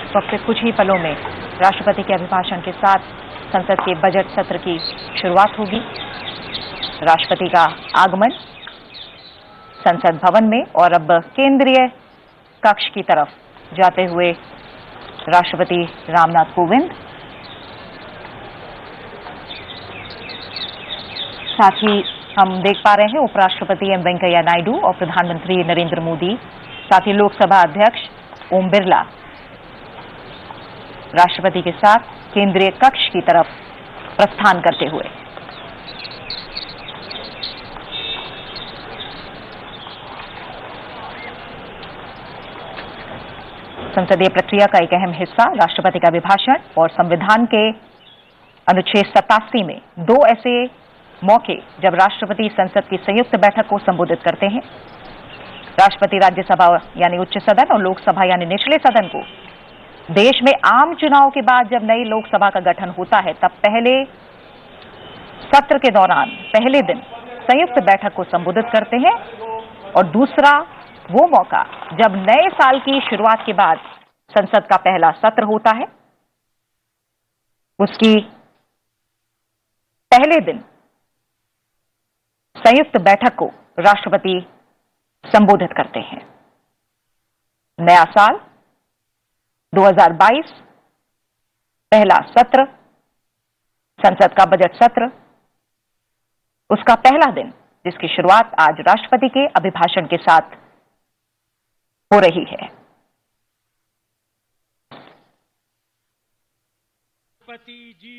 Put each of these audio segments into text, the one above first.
वक्त से कुछ ही पलों में राष्ट्रपति के अभिभाषण के साथ संसद के बजट सत्र की शुरुआत होगी। राष्ट्रपति का आगमन संसद भवन में और अब केंद्रीय कक्ष की तरफ जाते हुए राष्ट्रपति रामनाथ कोविंद, साथ ही हम देख पा रहे हैं उपराष्ट्रपति एम वेंकैया नायडू और प्रधानमंत्री नरेंद्र मोदी, साथ ही लोकसभा अध्यक्ष ओम बिरला राष्ट्रपति के साथ केंद्रीय कक्ष की तरफ प्रस्थान करते हुए। संसदीय प्रक्रिया का एक अहम हिस्सा राष्ट्रपति का अभिभाषण और संविधान के अनुच्छेद 87 में दो ऐसे मौके जब राष्ट्रपति संसद की संयुक्त बैठक को संबोधित करते हैं। राष्ट्रपति राज्यसभा यानी उच्च सदन और लोकसभा यानी निचले सदन को देश में आम चुनाव के बाद जब नई लोकसभा का गठन होता है तब पहले सत्र के दौरान पहले दिन संयुक्त बैठक को संबोधित करते हैं और दूसरा वो मौका जब नए साल की शुरुआत के बाद संसद का पहला सत्र होता है, उसकी पहले दिन संयुक्त बैठक को राष्ट्रपति संबोधित करते हैं। नया साल 2022, पहला सत्र, संसद का बजट सत्र, उसका पहला दिन जिसकी शुरुआत आज राष्ट्रपति के अभिभाषण के साथ हो रही है। राष्ट्रपति जी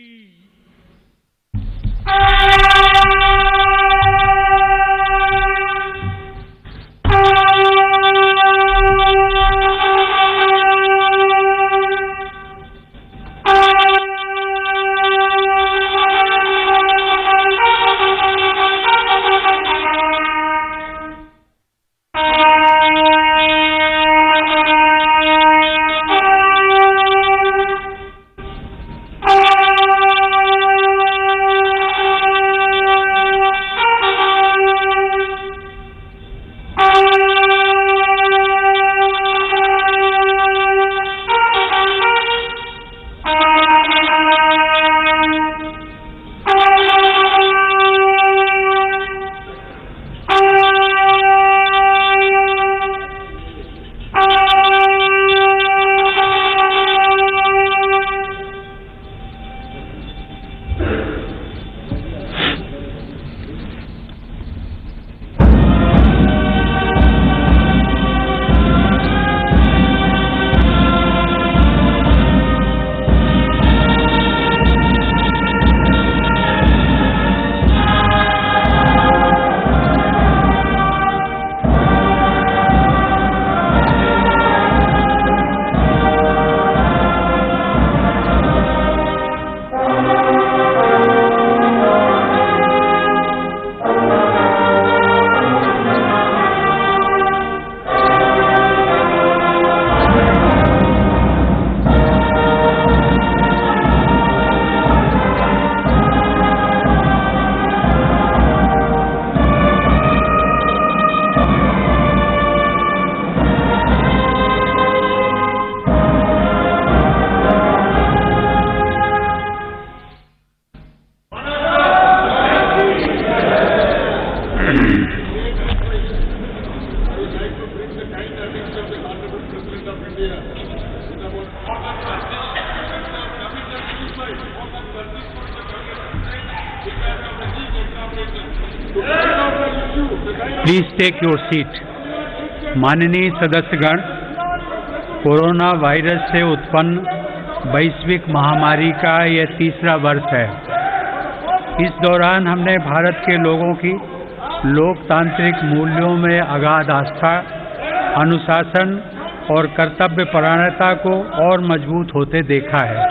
प्लीज टेक योर सीट। माननीय सदस्यगण, कोरोना वायरस से उत्पन्न वैश्विक महामारी का यह तीसरा वर्ष है। इस दौरान हमने भारत के लोगों की लोकतांत्रिक मूल्यों में अगाध आस्था, अनुशासन और कर्तव्यपरायणता को और मजबूत होते देखा है।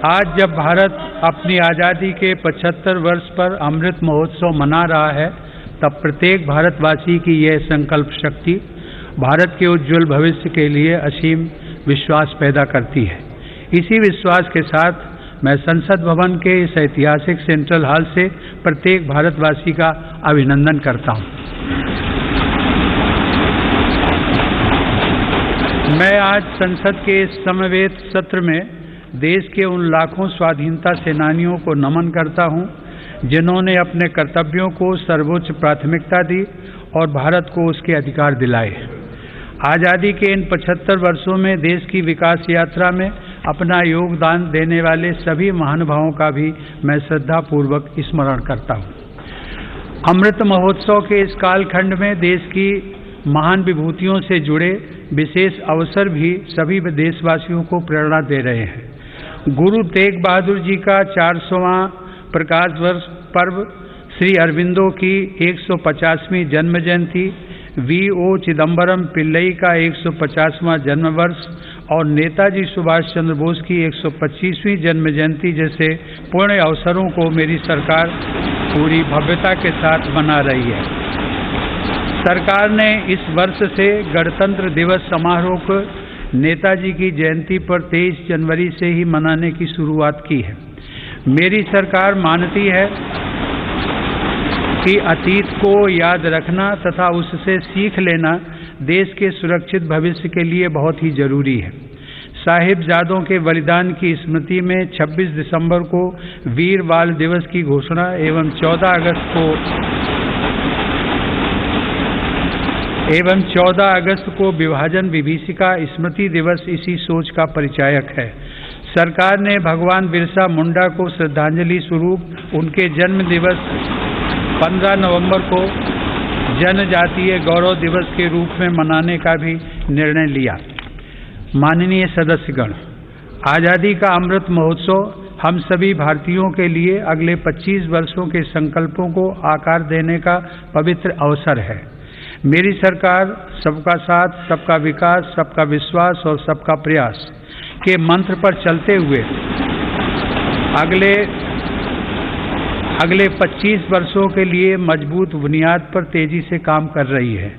आज जब भारत अपनी आज़ादी के 75 वर्ष पर अमृत महोत्सव मना रहा है, तब प्रत्येक भारतवासी की यह संकल्प शक्ति भारत के उज्जवल भविष्य के लिए असीम विश्वास पैदा करती है। इसी विश्वास के साथ मैं संसद भवन के इस ऐतिहासिक सेंट्रल हॉल से प्रत्येक भारतवासी का अभिनंदन करता हूं। मैं आज संसद के इस समवेत सत्र में देश के उन लाखों स्वाधीनता सेनानियों को नमन करता हूं, जिन्होंने अपने कर्तव्यों को सर्वोच्च प्राथमिकता दी और भारत को उसके अधिकार दिलाए। आज़ादी के इन 75 वर्षों में देश की विकास यात्रा में अपना योगदान देने वाले सभी महानुभावों का भी मैं श्रद्धापूर्वक स्मरण करता हूँ। अमृत महोत्सव के इस कालखंड में देश की महान विभूतियों से जुड़े विशेष अवसर भी सभी देशवासियों को प्रेरणा दे रहे हैं। गुरु तेग बहादुर जी का 400वां प्रकाश वर्ष पर्व, श्री अरविंदो की 150वीं जन्म जयंती, V.O. चिदम्बरम पिल्लई का 150वां जन्म वर्ष और नेताजी सुभाष चंद्र बोस की 125वीं जन्म जयंती जैसे पुण्य अवसरों को मेरी सरकार पूरी भव्यता के साथ मना रही है। सरकार ने इस वर्ष से गणतंत्र दिवस समारोह को नेताजी की जयंती पर 23 जनवरी से ही मनाने की शुरुआत की है। मेरी सरकार मानती है कि अतीत को याद रखना तथा उससे सीख लेना देश के सुरक्षित भविष्य के लिए बहुत ही जरूरी है। साहिबजादों के बलिदान की स्मृति में 26 दिसंबर को वीर बाल दिवस की घोषणा एवं 14 अगस्त को विभाजन विभीषिका स्मृति दिवस इसी सोच का परिचायक है। सरकार ने भगवान बिरसा मुंडा को श्रद्धांजलि स्वरूप उनके जन्म दिवस 15 नवंबर को जनजातीय गौरव दिवस के रूप में मनाने का भी निर्णय लिया। माननीय सदस्यगण, आज़ादी का अमृत महोत्सव हम सभी भारतीयों के लिए अगले 25 वर्षों के संकल्पों को आकार देने का पवित्र अवसर है। मेरी सरकार सबका साथ, सबका विकास, सबका विश्वास और सबका प्रयास के मंत्र पर चलते हुए अगले 25 वर्षों के लिए मजबूत बुनियाद पर तेजी से काम कर रही है।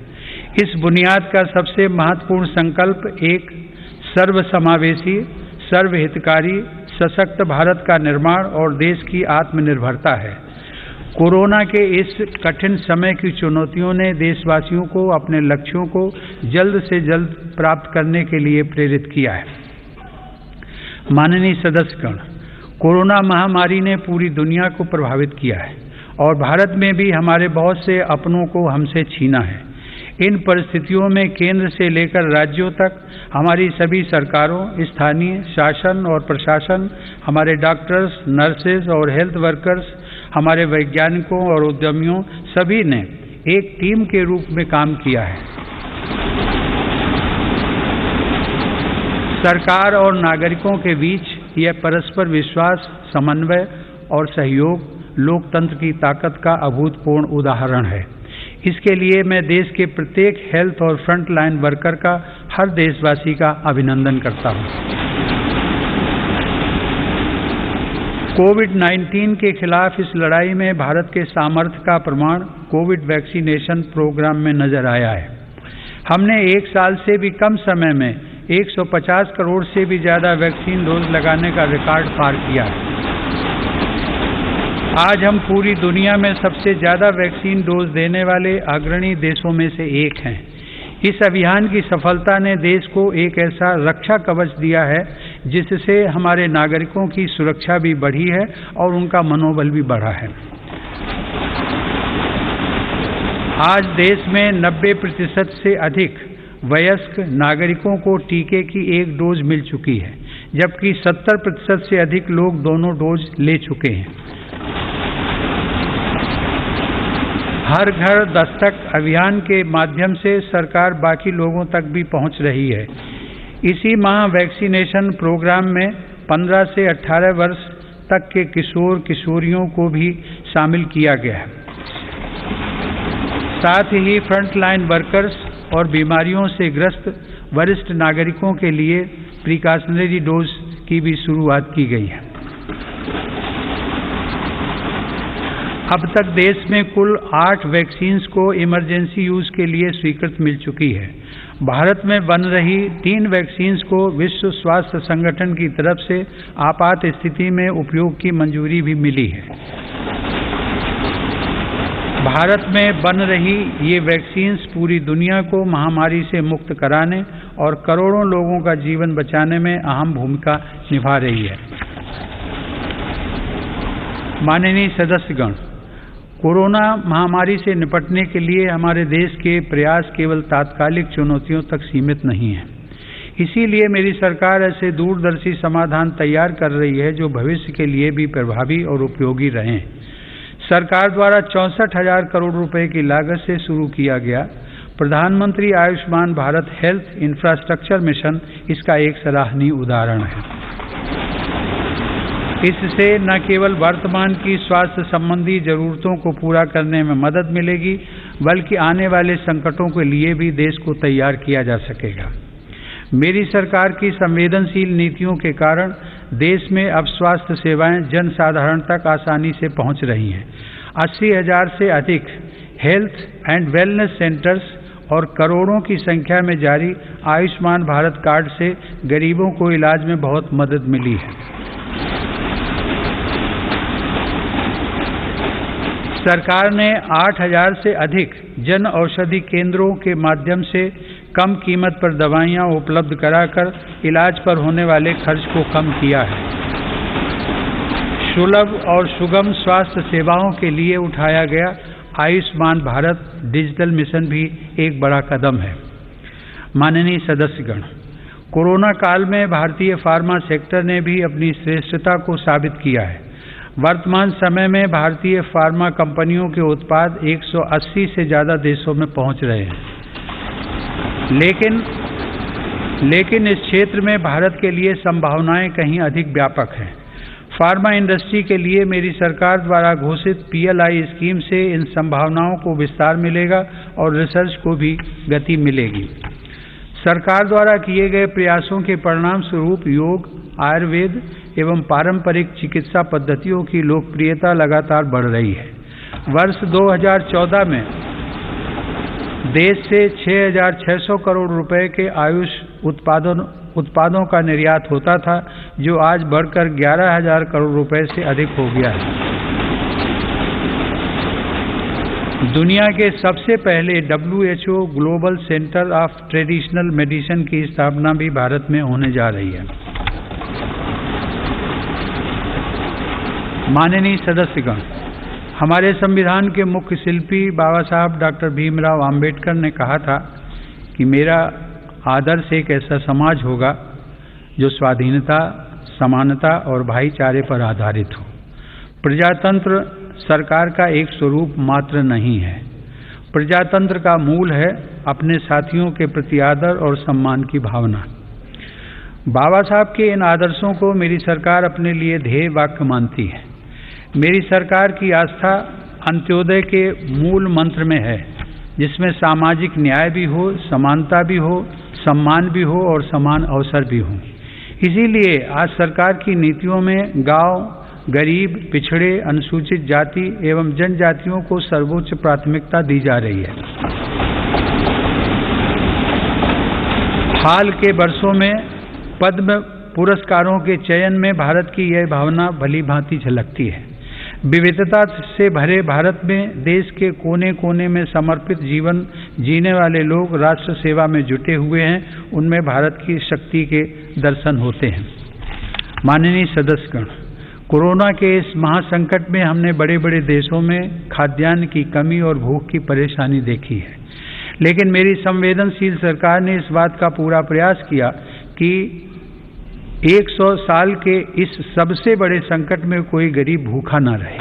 इस बुनियाद का सबसे महत्वपूर्ण संकल्प एक सर्वसमावेशी, सर्वहितकारी, सशक्त भारत का निर्माण और देश की आत्मनिर्भरता है। कोरोना के इस कठिन समय की चुनौतियों ने देशवासियों को अपने लक्ष्यों को जल्द से जल्द प्राप्त करने के लिए प्रेरित किया है। माननीय सदस्यगण, कोरोना महामारी ने पूरी दुनिया को प्रभावित किया है और भारत में भी हमारे बहुत से अपनों को हमसे छीना है। इन परिस्थितियों में केंद्र से लेकर राज्यों तक हमारी सभी सरकारों, स्थानीय शासन और प्रशासन, हमारे डॉक्टर्स, नर्सेज और हेल्थ वर्कर्स, हमारे वैज्ञानिकों और उद्यमियों सभी ने एक टीम के रूप में काम किया है। सरकार और नागरिकों के बीच यह परस्पर विश्वास, समन्वय और सहयोग लोकतंत्र की ताकत का अभूतपूर्व उदाहरण है। इसके लिए मैं देश के प्रत्येक हेल्थ और फ्रंट लाइन वर्कर का, हर देशवासी का अभिनंदन करता हूं। कोविड-19 के खिलाफ इस लड़ाई में भारत के सामर्थ्य का प्रमाण कोविड वैक्सीनेशन प्रोग्राम में नजर आया है। हमने 1 साल से भी कम समय में 150 करोड़ से भी ज़्यादा वैक्सीन डोज लगाने का रिकॉर्ड पार किया है। आज हम पूरी दुनिया में सबसे ज़्यादा वैक्सीन डोज देने वाले अग्रणी देशों में से एक हैं। इस अभियान की सफलता ने देश को एक ऐसा रक्षा कवच दिया है जिससे हमारे नागरिकों की सुरक्षा भी बढ़ी है और उनका मनोबल भी बढ़ा है। आज देश में 90% से अधिक वयस्क नागरिकों को टीके की 1 डोज मिल चुकी है, जबकि 70% से अधिक लोग दोनों डोज ले चुके हैं। हर घर दस्तक अभियान के माध्यम से सरकार बाकी लोगों तक भी पहुंच रही है। इसी माह वैक्सीनेशन प्रोग्राम में 15 से 18 वर्ष तक के किशोर किशोरियों को भी शामिल किया गया है। साथ ही फ्रंट लाइन वर्कर्स और बीमारियों से ग्रस्त वरिष्ठ नागरिकों के लिए प्रिकॉशनरी डोज की भी शुरुआत की गई है। अब तक देश में कुल 8 वैक्सीन्स को इमरजेंसी यूज के लिए स्वीकृति मिल चुकी है। भारत में बन रही 3 वैक्सीन्स को विश्व स्वास्थ्य संगठन की तरफ से आपात स्थिति में उपयोग की मंजूरी भी मिली है। भारत में बन रही ये वैक्सीन्स पूरी दुनिया को महामारी से मुक्त कराने और करोड़ों लोगों का जीवन बचाने में अहम भूमिका निभा रही है। माननीय सदस्यगण, कोरोना महामारी से निपटने के लिए हमारे देश के प्रयास केवल तात्कालिक चुनौतियों तक सीमित नहीं है। इसीलिए मेरी सरकार ऐसे दूरदर्शी समाधान तैयार कर रही है जो भविष्य के लिए भी प्रभावी और उपयोगी रहें। सरकार द्वारा 64,000 करोड़ रुपए की लागत से शुरू किया गया प्रधानमंत्री Ayushman Bharat health infrastructure mission इसका एक सराहनीय उदाहरण है। इससे न केवल वर्तमान की स्वास्थ्य संबंधी जरूरतों को पूरा करने में मदद मिलेगी, बल्कि आने वाले संकटों के लिए भी देश को तैयार किया जा सकेगा। मेरी सरकार की संवेदनशील नीतियों के कारण देश में अब स्वास्थ्य सेवाएं जन साधारण तक आसानी से पहुंच रही हैं। 80,000 से अधिक हेल्थ एंड वेलनेस सेंटर्स और करोड़ों की संख्या में जारी आयुष्मान भारत कार्ड से गरीबों को इलाज में बहुत मदद मिली है। सरकार ने 8,000 से अधिक जन औषधि केंद्रों के माध्यम से कम कीमत पर दवाइयां उपलब्ध कराकर इलाज पर होने वाले खर्च को कम किया है। सुलभ और सुगम स्वास्थ्य सेवाओं के लिए उठाया गया आयुष्मान भारत डिजिटल मिशन भी एक बड़ा कदम है। माननीय सदस्यगण, कोरोना काल में भारतीय फार्मा सेक्टर ने भी अपनी श्रेष्ठता को साबित किया है। वर्तमान समय में भारतीय फार्मा कंपनियों के उत्पाद 180 से ज़्यादा देशों में पहुंच रहे हैं। लेकिन इस क्षेत्र में भारत के लिए संभावनाएं कहीं अधिक व्यापक हैं। फार्मा इंडस्ट्री के लिए मेरी सरकार द्वारा घोषित PLI स्कीम से इन संभावनाओं को विस्तार मिलेगा और रिसर्च को भी गति मिलेगी। सरकार द्वारा किए गए प्रयासों के परिणाम स्वरूप योग, आयुर्वेद एवं पारंपरिक चिकित्सा पद्धतियों की लोकप्रियता लगातार बढ़ रही है। वर्ष 2014 में देश से 6,600 करोड़ रुपए के आयुष उत्पादों का निर्यात होता था, जो आज बढ़कर 11,000 करोड़ रुपए से अधिक हो गया है। दुनिया के सबसे पहले WHO global centre of traditional medicine की स्थापना भी भारत में होने जा रही है। माननीय सदस्यगण, हमारे संविधान के मुख्य शिल्पी बाबा साहब डॉक्टर भीमराव आम्बेडकर ने कहा था कि मेरा आदर्श एक ऐसा समाज होगा जो स्वाधीनता, समानता और भाईचारे पर आधारित हो। प्रजातंत्र सरकार का एक स्वरूप मात्र नहीं है। प्रजातंत्र का मूल है अपने साथियों के प्रति आदर और सम्मान की भावना। बाबा साहब के इन आदर्शों को मेरी सरकार अपने लिए ध्येय वाक्य मानती है। मेरी सरकार की आस्था अंत्योदय के मूल मंत्र में है, जिसमें सामाजिक न्याय भी हो, समानता भी हो, सम्मान भी हो और समान अवसर भी हो। इसीलिए आज सरकार की नीतियों में गांव, गरीब, पिछड़े, अनुसूचित जाति एवं जनजातियों को सर्वोच्च प्राथमिकता दी जा रही है। हाल के वर्षों में पद्म पुरस्कारों के चयन में भारत की यह भावना भली भांति झलकती है। विविधता से भरे भारत में देश के कोने कोने में समर्पित जीवन जीने वाले लोग राष्ट्र सेवा में जुटे हुए हैं। उनमें भारत की शक्ति के दर्शन होते हैं। माननीय सदस्यगण, कोरोना के इस महासंकट में हमने बड़े बड़े देशों में खाद्यान्न की कमी और भूख की परेशानी देखी है, लेकिन मेरी संवेदनशील सरकार ने इस बात का पूरा प्रयास किया कि 100 साल के इस सबसे बड़े संकट में कोई गरीब भूखा न रहे।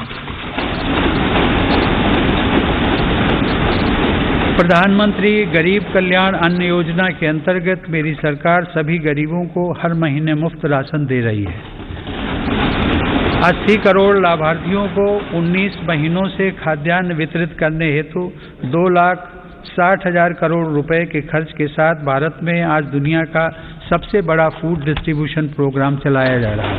प्रधानमंत्री गरीब कल्याण अन्न योजना के अंतर्गत मेरी सरकार सभी गरीबों को हर महीने मुफ्त राशन दे रही है। 80 करोड़ लाभार्थियों को 19 महीनों से खाद्यान्न वितरित करने हेतु 2,60,000 करोड़ रुपए के खर्च के साथ भारत में आज दुनिया का सबसे बड़ा फूड डिस्ट्रीब्यूशन प्रोग्राम चलाया जा रहा है।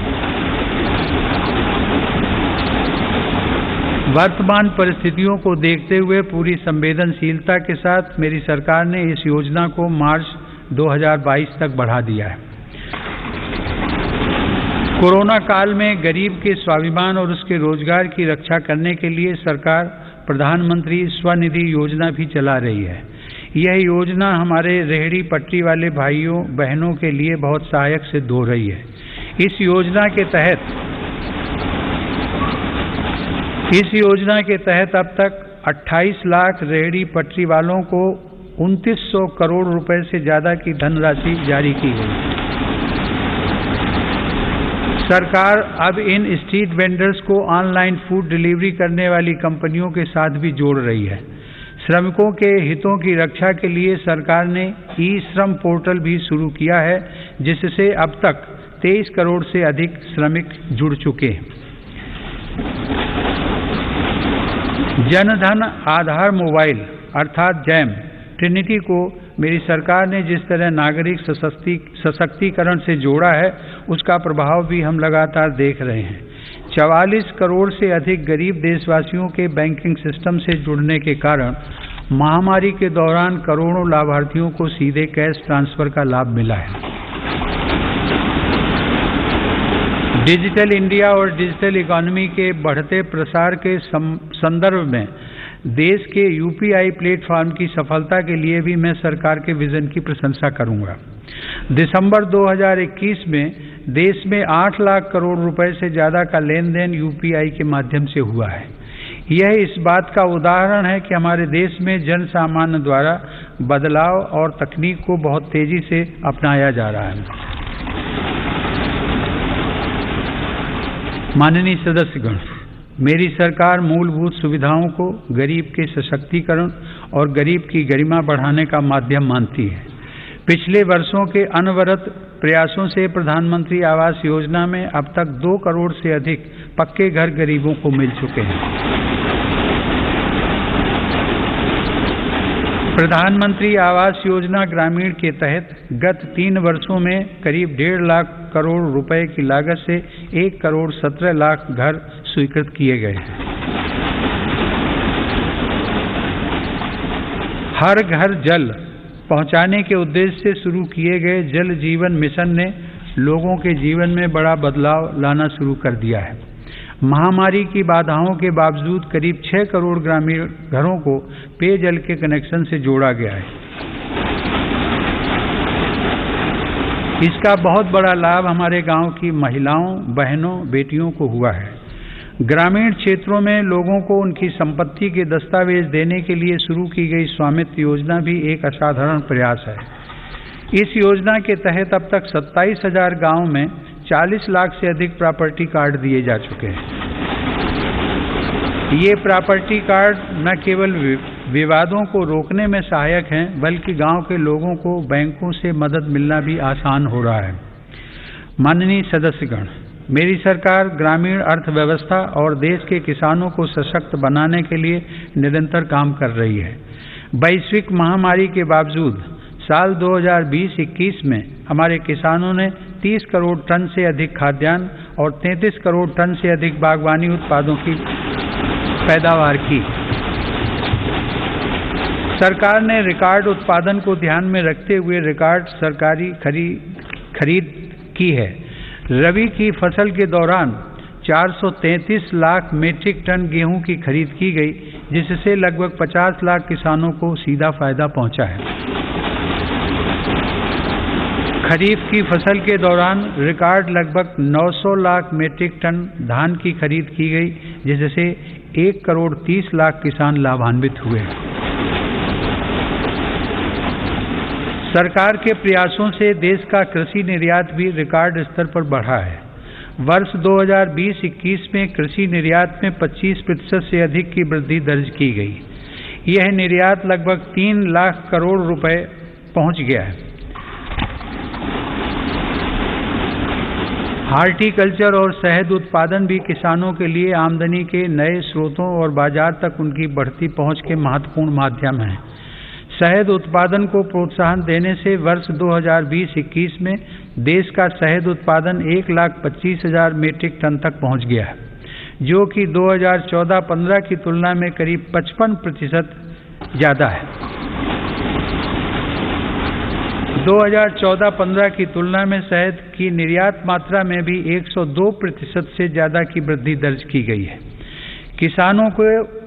वर्तमान परिस्थितियों को देखते हुए पूरी संवेदनशीलता के साथ मेरी सरकार ने इस योजना को मार्च 2022 तक बढ़ा दिया है। कोरोना काल में गरीब के स्वाभिमान और उसके रोजगार की रक्षा करने के लिए सरकार प्रधानमंत्री स्वनिधि योजना भी चला रही है। यह योजना हमारे रेहड़ी पटरी वाले भाइयों बहनों के लिए बहुत सहायक सिद्ध हो रही है। इस योजना के तहत अब तक 28 लाख रेहड़ी पटरी वालों को 2900 करोड़ रुपए से ज़्यादा की धनराशि जारी की गई। सरकार अब इन स्ट्रीट वेंडर्स को ऑनलाइन फूड डिलीवरी करने वाली कंपनियों के साथ भी जोड़ रही है। श्रमिकों के हितों की रक्षा के लिए सरकार ने ई श्रम पोर्टल भी शुरू किया है, जिससे अब तक 23 करोड़ से अधिक श्रमिक जुड़ चुके हैं। जनधन आधार मोबाइल अर्थात जैम ट्रिनिटी को मेरी सरकार ने जिस तरह नागरिक सशक्तिकरण से जोड़ा है, उसका प्रभाव भी हम लगातार देख रहे हैं। 44 करोड़ से अधिक गरीब देशवासियों के बैंकिंग सिस्टम से जुड़ने के कारण महामारी के दौरान करोड़ों लाभार्थियों को सीधे कैश ट्रांसफर का लाभ मिला है। डिजिटल इंडिया और डिजिटल इकोनॉमी के बढ़ते प्रसार के संदर्भ में देश के यूपीआई प्लेटफॉर्म की सफलता के लिए भी मैं सरकार के विजन की प्रशंसा करूंगा। दिसंबर 2021 में देश में 8 लाख करोड़ रुपए से ज़्यादा का लेन देन यूपीआई के माध्यम से हुआ है। यह इस बात का उदाहरण है कि हमारे देश में जन सामान्य द्वारा बदलाव और तकनीक को बहुत तेजी से अपनाया जा रहा है। माननीय सदस्यगण, मेरी सरकार मूलभूत सुविधाओं को गरीब के सशक्तिकरण और गरीब की गरिमा बढ़ाने का माध्यम मानती है। पिछले वर्षों के अनवरत प्रयासों से प्रधानमंत्री आवास योजना में अब तक 2 करोड़ से अधिक पक्के घर गरीबों को मिल चुके हैं। प्रधानमंत्री आवास योजना ग्रामीण के तहत गत 3 वर्षों में करीब 1.5 लाख करोड़ रुपए की लागत से 1 करोड़ 17 लाख घर स्वीकृत किए गए हैं। हर घर जल पहुंचाने के उद्देश्य से शुरू किए गए जल जीवन मिशन ने लोगों के जीवन में बड़ा बदलाव लाना शुरू कर दिया है। महामारी की बाधाओं के बावजूद करीब 6 करोड़ ग्रामीण घरों को पेयजल के कनेक्शन से जोड़ा गया है। इसका बहुत बड़ा लाभ हमारे गांव की महिलाओं, बहनों, बेटियों को हुआ है। ग्रामीण क्षेत्रों में लोगों को उनकी संपत्ति के दस्तावेज देने के लिए शुरू की गई स्वामित्व योजना भी एक असाधारण प्रयास है। इस योजना के तहत अब तक 27,000 गाँव में 40 लाख से अधिक प्रॉपर्टी कार्ड दिए जा चुके हैं। ये प्रॉपर्टी कार्ड न केवल विवादों को रोकने में सहायक हैं, बल्कि गांव के लोगों को बैंकों से मदद मिलना भी आसान हो रहा है। माननीय सदस्यगण, मेरी सरकार ग्रामीण अर्थव्यवस्था और देश के किसानों को सशक्त बनाने के लिए निरंतर काम कर रही है। वैश्विक महामारी के बावजूद साल 2020-21 में हमारे किसानों ने 30 करोड़ टन से अधिक खाद्यान्न और 33 करोड़ टन से अधिक बागवानी उत्पादों की पैदावार की। सरकार ने रिकॉर्ड उत्पादन को ध्यान में रखते हुए रिकॉर्ड सरकारी खरीद की है। रबी की फसल के दौरान 433 लाख मीट्रिक टन गेहूं की खरीद की गई, जिससे लगभग 50 लाख किसानों को सीधा फायदा पहुंचा है। खरीफ की फसल के दौरान रिकॉर्ड लगभग 900 लाख मीट्रिक टन धान की खरीद की गई, जिससे 1 करोड़ 30 लाख किसान लाभान्वित हुए। सरकार के प्रयासों से देश का कृषि निर्यात भी रिकॉर्ड स्तर पर बढ़ा है। वर्ष 2020-21 में कृषि निर्यात में 25% से अधिक की वृद्धि दर्ज की गई। यह निर्यात लगभग 3 लाख करोड़ रुपए पहुंच गया है। हॉर्टिकल्चर और शहद उत्पादन भी किसानों के लिए आमदनी के नए स्रोतों और बाजार तक उनकी बढ़ती पहुंच के महत्वपूर्ण माध्यम हैं। शहद उत्पादन को प्रोत्साहन देने से वर्ष 2020-21 में देश का शहद उत्पादन 1,25,000 मीट्रिक टन तक पहुंच गया है, जो कि 2014-15 की तुलना में करीब 55% ज़्यादा है। 2014-15 की तुलना में शहद की निर्यात मात्रा में भी 102% से ज़्यादा की वृद्धि दर्ज की गई है। किसानों को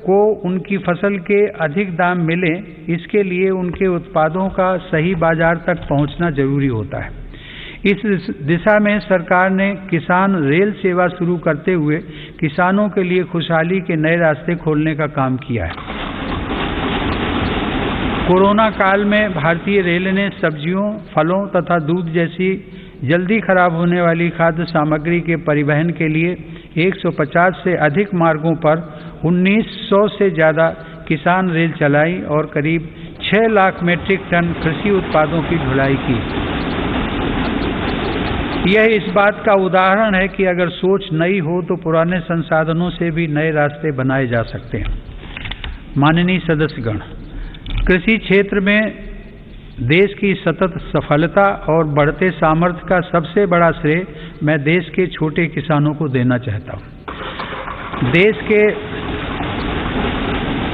को उनकी फसल के अधिक दाम मिले, इसके लिए उनके उत्पादों का सही बाजार तक पहुंचना जरूरी होता है। इस दिशा में सरकार ने किसान रेल सेवा शुरू करते हुए किसानों के लिए खुशहाली के नए रास्ते खोलने का काम किया है। कोरोना काल में भारतीय रेल ने सब्जियों, फलों तथा दूध जैसी जल्दी खराब होने वाली खाद्य सामग्री के परिवहन के लिए 150 से अधिक मार्गों पर 1900 से ज़्यादा किसान रेल चलाई और करीब 6 लाख मीट्रिक टन कृषि उत्पादों की ढुलाई की। यह इस बात का उदाहरण है कि अगर सोच नई हो तो पुराने संसाधनों से भी नए रास्ते बनाए जा सकते हैं। माननीय सदस्यगण, कृषि क्षेत्र में देश की सतत सफलता और बढ़ते सामर्थ्य का सबसे बड़ा श्रेय मैं देश के छोटे किसानों को देना चाहता हूँ।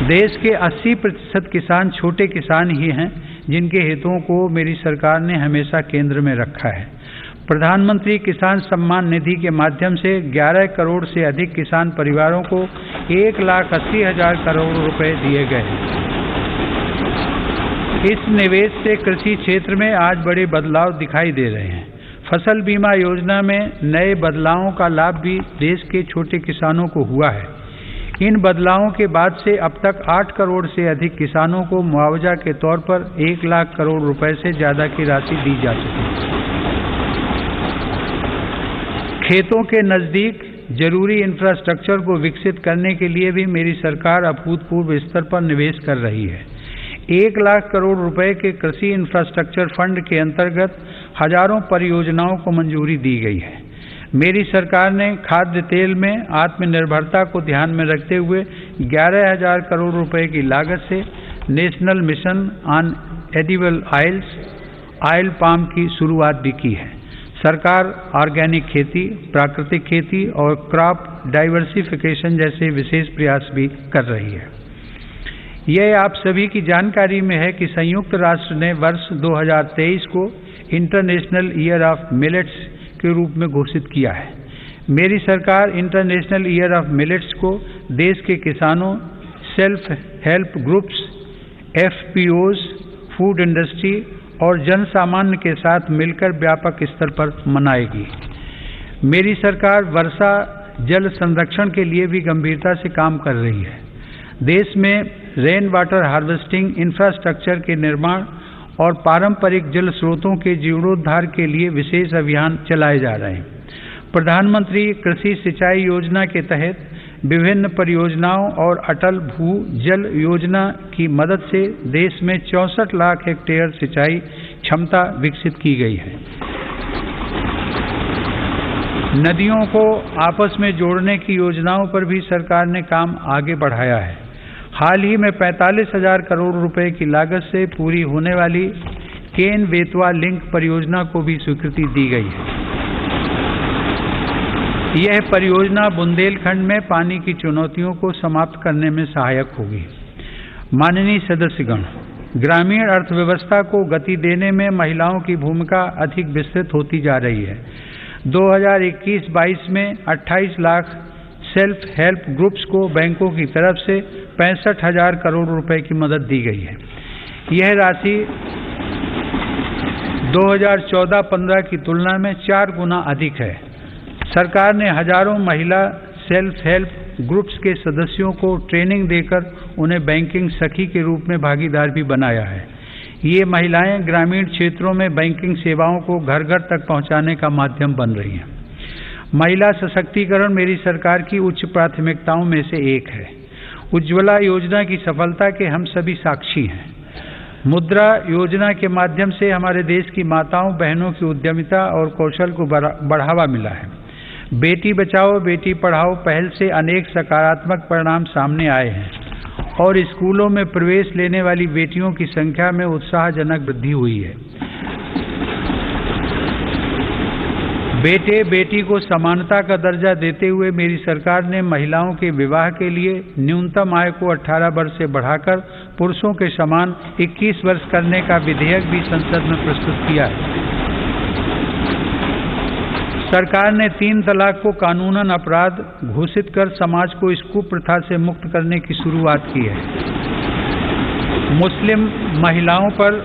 देश के 80% किसान छोटे किसान ही हैं, जिनके हितों को मेरी सरकार ने हमेशा केंद्र में रखा है। प्रधानमंत्री किसान सम्मान निधि के माध्यम से 11 करोड़ से अधिक किसान परिवारों को 1,80,000 करोड़ रुपए दिए गए हैं। इस निवेश से कृषि क्षेत्र में आज बड़े बदलाव दिखाई दे रहे हैं। फसल बीमा योजना में नए बदलावों का लाभ भी देश के छोटे किसानों को हुआ है। इन बदलावों के बाद से अब तक 8 करोड़ से अधिक किसानों को मुआवजा के तौर पर 1 लाख करोड़ रुपए से ज़्यादा की राशि दी जा चुकी है। खेतों के नज़दीक जरूरी इंफ्रास्ट्रक्चर को विकसित करने के लिए भी मेरी सरकार अभूतपूर्व स्तर पर निवेश कर रही है। 1 लाख करोड़ रुपए के कृषि इंफ्रास्ट्रक्चर फंड के अंतर्गत हजारों परियोजनाओं को मंजूरी दी गई है। मेरी सरकार ने खाद्य तेल में आत्मनिर्भरता को ध्यान में रखते हुए 11,000 करोड़ रुपए की लागत से national mission on edible oils, oil palm की शुरुआत भी की है। सरकार ऑर्गेनिक खेती, प्राकृतिक खेती और क्रॉप डाइवर्सिफिकेशन जैसे विशेष प्रयास भी कर रही है। यह आप सभी की जानकारी में है कि संयुक्त राष्ट्र ने वर्ष 2023 को इंटरनेशनल ईयर ऑफ मिलेट्स के रूप में घोषित किया है। मेरी सरकार इंटरनेशनल ईयर ऑफ मिलेट्स को देश के किसानों, self help groups, FPOs, food industry और जन सामान्य के साथ मिलकर व्यापक स्तर पर मनाएगी। मेरी सरकार वर्षा जल संरक्षण के लिए भी गंभीरता से काम कर रही है। देश में रेन वाटर हार्वेस्टिंग इंफ्रास्ट्रक्चर के निर्माण और पारंपरिक जल स्रोतों के जीर्णोद्धार के लिए विशेष अभियान चलाए जा रहे हैं। प्रधानमंत्री कृषि सिंचाई योजना के तहत विभिन्न परियोजनाओं और अटल भू जल योजना की मदद से देश में 64 लाख हेक्टेयर सिंचाई क्षमता विकसित की गई है। नदियों को आपस में जोड़ने की योजनाओं पर भी सरकार ने काम आगे बढ़ाया है। हाल ही में 45,000 करोड़ रुपए की लागत से पूरी होने वाली केन बेतवा लिंक परियोजना को भी स्वीकृति दी गई है। यह परियोजना बुंदेलखंड में पानी की चुनौतियों को समाप्त करने में सहायक होगी। माननीय सदस्यगण, ग्रामीण अर्थव्यवस्था को गति देने में महिलाओं की भूमिका अधिक विस्तृत होती जा रही है। 2021-22 में 28 लाख सेल्फ हेल्प ग्रुप्स को बैंकों की तरफ से 65,000 करोड़ रुपए की मदद दी गई है। यह राशि 2014-15 की तुलना में 4 गुना अधिक है। सरकार ने हजारों महिला सेल्फ हेल्प ग्रुप्स के सदस्यों को ट्रेनिंग देकर उन्हें बैंकिंग सखी के रूप में भागीदार भी बनाया है। ये महिलाएं ग्रामीण क्षेत्रों में बैंकिंग सेवाओं को घर घर तक पहुंचाने का माध्यम बन रही हैं। महिला सशक्तिकरण मेरी सरकार की उच्च प्राथमिकताओं में से एक है। उज्ज्वला योजना की सफलता के हम सभी साक्षी हैं। मुद्रा योजना के माध्यम से हमारे देश की माताओं बहनों की उद्यमिता और कौशल को बढ़ावा मिला है। बेटी बचाओ बेटी पढ़ाओ पहल से अनेक सकारात्मक परिणाम सामने आए हैं और स्कूलों में प्रवेश लेने वाली बेटियों की संख्या में उत्साहजनक वृद्धि हुई है। बेटे बेटी को समानता का दर्जा देते हुए मेरी सरकार ने महिलाओं के विवाह के लिए न्यूनतम आय को 18 वर्ष से बढ़ाकर पुरुषों के समान 21 वर्ष करने का विधेयक भी संसद में प्रस्तुत किया है। सरकार ने 3 तलाक को कानूनन अपराध घोषित कर समाज को इस कुप्रथा से मुक्त करने की शुरुआत की है। मुस्लिम महिलाओं पर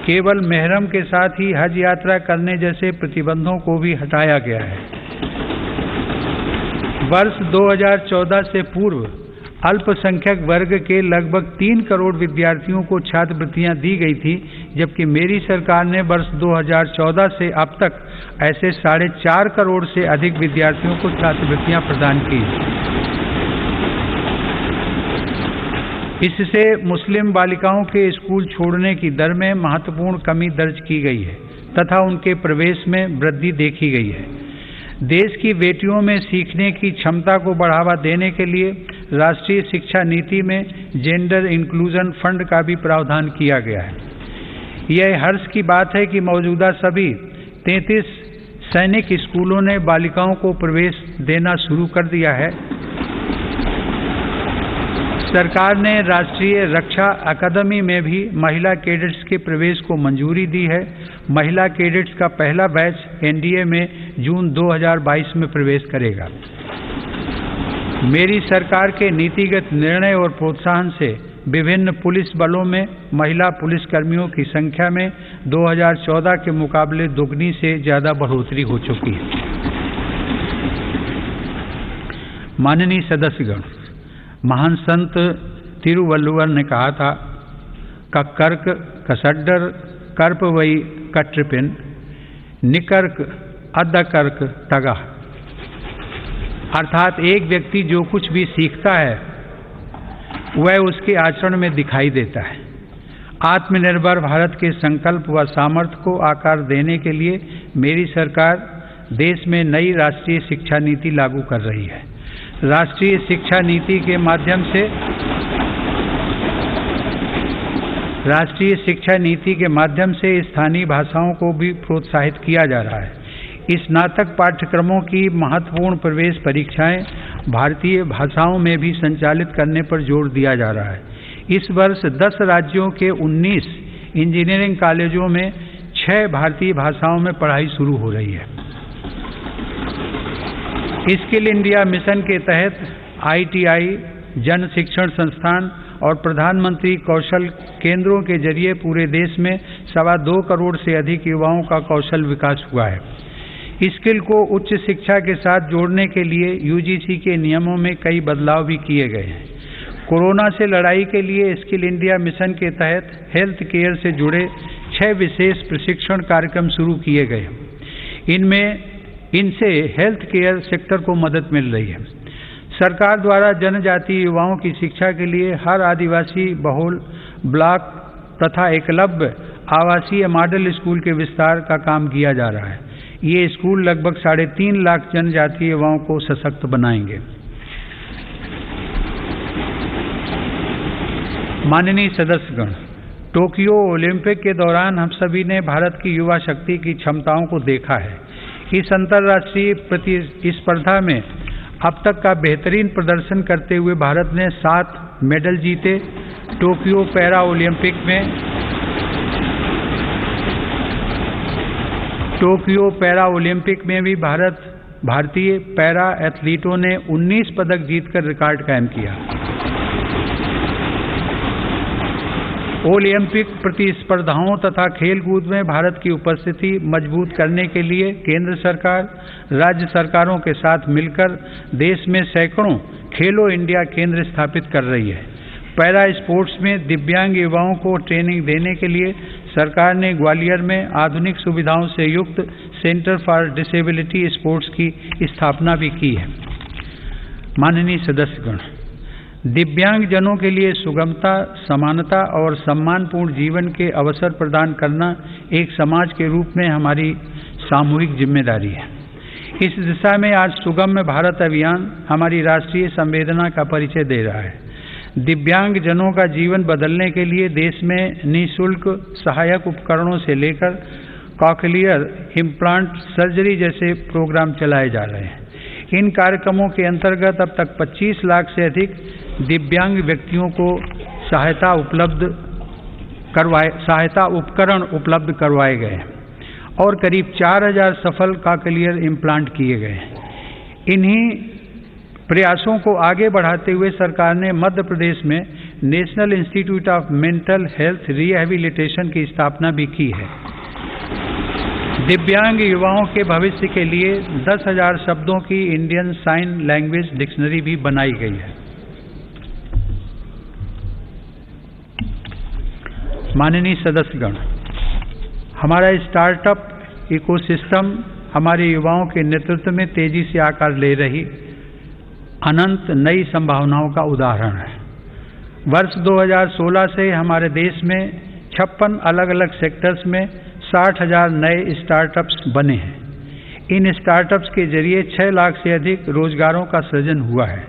केवल मेहरम के साथ ही हज यात्रा करने जैसे प्रतिबंधों को भी हटाया गया है। वर्ष 2014 से पूर्व अल्पसंख्यक वर्ग के लगभग 3 करोड़ विद्यार्थियों को छात्रवृत्तियां दी गई थी, जबकि मेरी सरकार ने वर्ष 2014 से अब तक ऐसे 4.5 करोड़ से अधिक विद्यार्थियों को छात्रवृत्तियां प्रदान की। इससे मुस्लिम बालिकाओं के स्कूल छोड़ने की दर में महत्वपूर्ण कमी दर्ज की गई है तथा उनके प्रवेश में वृद्धि देखी गई है। देश की बेटियों में सीखने की क्षमता को बढ़ावा देने के लिए राष्ट्रीय शिक्षा नीति में जेंडर इंक्लूजन फंड का भी प्रावधान किया गया है। यह हर्ष की बात है कि मौजूदा सभी 33 सैनिक स्कूलों ने बालिकाओं को प्रवेश देना शुरू कर दिया है। सरकार ने राष्ट्रीय रक्षा अकादमी में भी महिला कैडेट्स के प्रवेश को मंजूरी दी है। महिला कैडेट्स का पहला बैच एनडीए में जून 2022 में प्रवेश करेगा। मेरी सरकार के नीतिगत निर्णय और प्रोत्साहन से विभिन्न पुलिस बलों में महिला पुलिसकर्मियों की संख्या में 2014 के मुकाबले दोगुनी से ज़्यादा बढ़ोतरी हो चुकी है। माननीय सदस्यगण, महान संत तिरुवल्लुवर ने कहा था, कर्क कसड्डर कर्प वही कट्रिपिन निकर्क अद्दकर्क तगा। अर्थात एक व्यक्ति जो कुछ भी सीखता है वह उसके आचरण में दिखाई देता है। आत्मनिर्भर भारत के संकल्प व सामर्थ्य को आकार देने के लिए मेरी सरकार देश में नई राष्ट्रीय शिक्षा नीति लागू कर रही है। राष्ट्रीय शिक्षा नीति के माध्यम से स्थानीय भाषाओं को भी प्रोत्साहित किया जा रहा है। स्नातक पाठ्यक्रमों की महत्वपूर्ण प्रवेश परीक्षाएं भारतीय भाषाओं में भी संचालित करने पर जोर दिया जा रहा है। इस वर्ष 10 राज्यों के 19 इंजीनियरिंग कॉलेजों में 6 भारतीय भाषाओं में पढ़ाई शुरू हो रही है। स्किल इंडिया मिशन के तहत ITI, जन शिक्षण संस्थान और प्रधानमंत्री कौशल केंद्रों के जरिए पूरे देश में 2.25 करोड़ से अधिक युवाओं का कौशल विकास हुआ है। स्किल को उच्च शिक्षा के साथ जोड़ने के लिए UGC के नियमों में कई बदलाव भी किए गए हैं। कोरोना से लड़ाई के लिए स्किल इंडिया मिशन के तहत हेल्थ केयर से जुड़े 6 विशेष प्रशिक्षण कार्यक्रम शुरू किए गए। इनसे हेल्थ केयर सेक्टर को मदद मिल रही है। सरकार द्वारा जनजातीय युवाओं की शिक्षा के लिए हर आदिवासी बहुल ब्लॉक तथा एकलव्य आवासीय मॉडल स्कूल के विस्तार का काम किया जा रहा है। ये स्कूल लगभग 3.5 लाख जनजातीय युवाओं को सशक्त बनाएंगे। माननीय सदस्यगण, टोक्यो ओलंपिक के दौरान हम सभी ने भारत की युवा शक्ति की क्षमताओं को देखा है। इस अंतर्राष्ट्रीय प्रतिस्पर्धा में अब तक का बेहतरीन प्रदर्शन करते हुए भारत ने 7 मेडल जीते। टोक्यो पैरा ओलंपिक में भी भारतीय पैरा एथलीटों ने 19 पदक जीतकर रिकॉर्ड कायम किया। ओलंपिक प्रतिस्पर्धाओं तथा खेलकूद में भारत की उपस्थिति मजबूत करने के लिए केंद्र सरकार राज्य सरकारों के साथ मिलकर देश में सैकड़ों खेलो इंडिया केंद्र स्थापित कर रही है। पैरा स्पोर्ट्स में दिव्यांग युवाओं को ट्रेनिंग देने के लिए सरकार ने ग्वालियर में आधुनिक सुविधाओं से युक्त सेंटर फॉर डिसेबिलिटी स्पोर्ट्स की स्थापना भी की है। माननीय सदस्यगण, दिव्यांग जनों के लिए सुगमता, समानता और सम्मानपूर्ण जीवन के अवसर प्रदान करना एक समाज के रूप में हमारी सामूहिक जिम्मेदारी है। इस दिशा में आज सुगम्य भारत अभियान हमारी राष्ट्रीय संवेदना का परिचय दे रहा है। दिव्यांग जनों का जीवन बदलने के लिए देश में निःशुल्क सहायक उपकरणों से लेकर कॉकलियर इम्प्लांट सर्जरी जैसे प्रोग्राम चलाए जा रहे हैं। इन कार्यक्रमों के अंतर्गत अब तक 25 लाख से अधिक दिव्यांग व्यक्तियों को सहायता उपकरण उपलब्ध करवाए गए हैं और करीब 4000 सफल कॉकलियर इम्प्लांट किए गए हैं। इन्हीं प्रयासों को आगे बढ़ाते हुए सरकार ने मध्य प्रदेश में national institute of mental health rehabilitation की स्थापना भी की है। दिव्यांग युवाओं के भविष्य के लिए 10,000 शब्दों की इंडियन साइन लैंग्वेज डिक्शनरी भी बनाई गई है। माननीय सदस्यगण, हमारा स्टार्टअप इकोसिस्टम हमारे युवाओं के नेतृत्व में तेजी से आकार ले रही अनंत नई संभावनाओं का उदाहरण है। वर्ष 2016 से हमारे देश में 56 अलग अलग सेक्टर्स में 60,000 नए स्टार्टअप्स बने हैं। इन स्टार्टअप्स के जरिए 6 लाख से अधिक रोजगारों का सृजन हुआ है।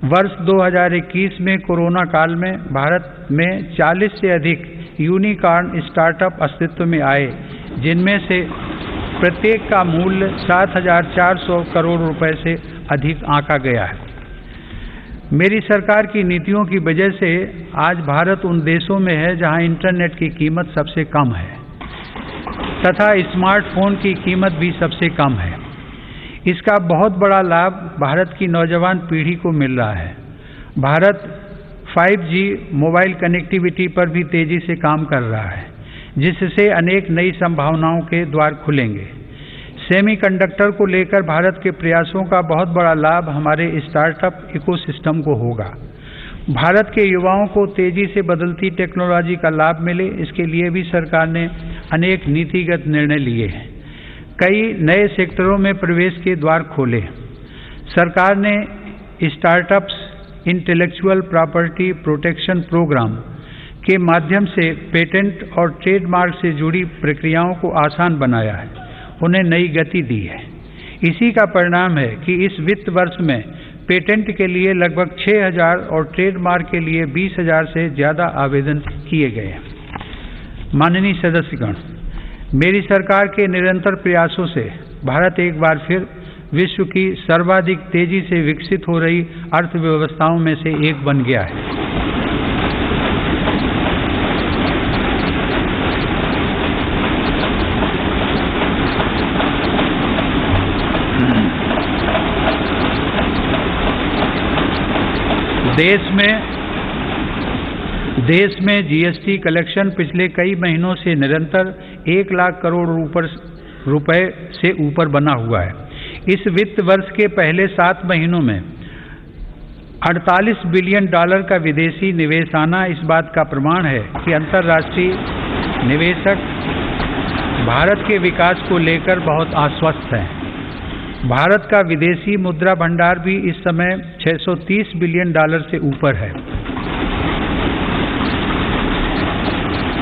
वर्ष 2021 में कोरोना काल में भारत में 40 से अधिक यूनिकॉर्न स्टार्टअप अस्तित्व में आए, जिनमें से प्रत्येक का मूल्य 7,400 करोड़ रुपए से अधिक आंका गया है। मेरी सरकार की नीतियों की वजह से आज भारत उन देशों में है जहां इंटरनेट की कीमत सबसे कम है तथा स्मार्टफोन की कीमत भी सबसे कम है। इसका बहुत बड़ा लाभ भारत की नौजवान पीढ़ी को मिल रहा है। भारत 5G मोबाइल कनेक्टिविटी पर भी तेजी से काम कर रहा है, जिससे अनेक नई संभावनाओं के द्वार खुलेंगे। सेमीकंडक्टर को लेकर भारत के प्रयासों का बहुत बड़ा लाभ हमारे स्टार्टअप इकोसिस्टम को होगा। भारत के युवाओं को तेजी से बदलती टेक्नोलॉजी का लाभ मिले, इसके लिए भी सरकार ने अनेक नीतिगत निर्णय लिए हैं। कई नए सेक्टरों में प्रवेश के द्वार खोले। सरकार ने startups intellectual property protection program के माध्यम से पेटेंट और ट्रेडमार्क से जुड़ी प्रक्रियाओं को आसान बनाया है, उन्हें नई गति दी है। इसी का परिणाम है कि इस वित्त वर्ष में पेटेंट के लिए लगभग 6,000 और ट्रेडमार्क के लिए 20,000 से ज़्यादा आवेदन किए गए हैं। माननीय सदस्यगण, मेरी सरकार के निरंतर प्रयासों से भारत एक बार फिर विश्व की सर्वाधिक तेजी से विकसित हो रही अर्थव्यवस्थाओं में से एक बन गया है। देश में जीएसटी कलेक्शन पिछले कई महीनों से निरंतर 1 लाख करोड़ रुपए से ऊपर बना हुआ है। इस वित्त वर्ष के पहले 7 महीनों में $48 बिलियन का विदेशी निवेश आना इस बात का प्रमाण है कि अंतर्राष्ट्रीय निवेशक भारत के विकास को लेकर बहुत आश्वस्त हैं। भारत का विदेशी मुद्रा भंडार भी इस समय $630 बिलियन से ऊपर है।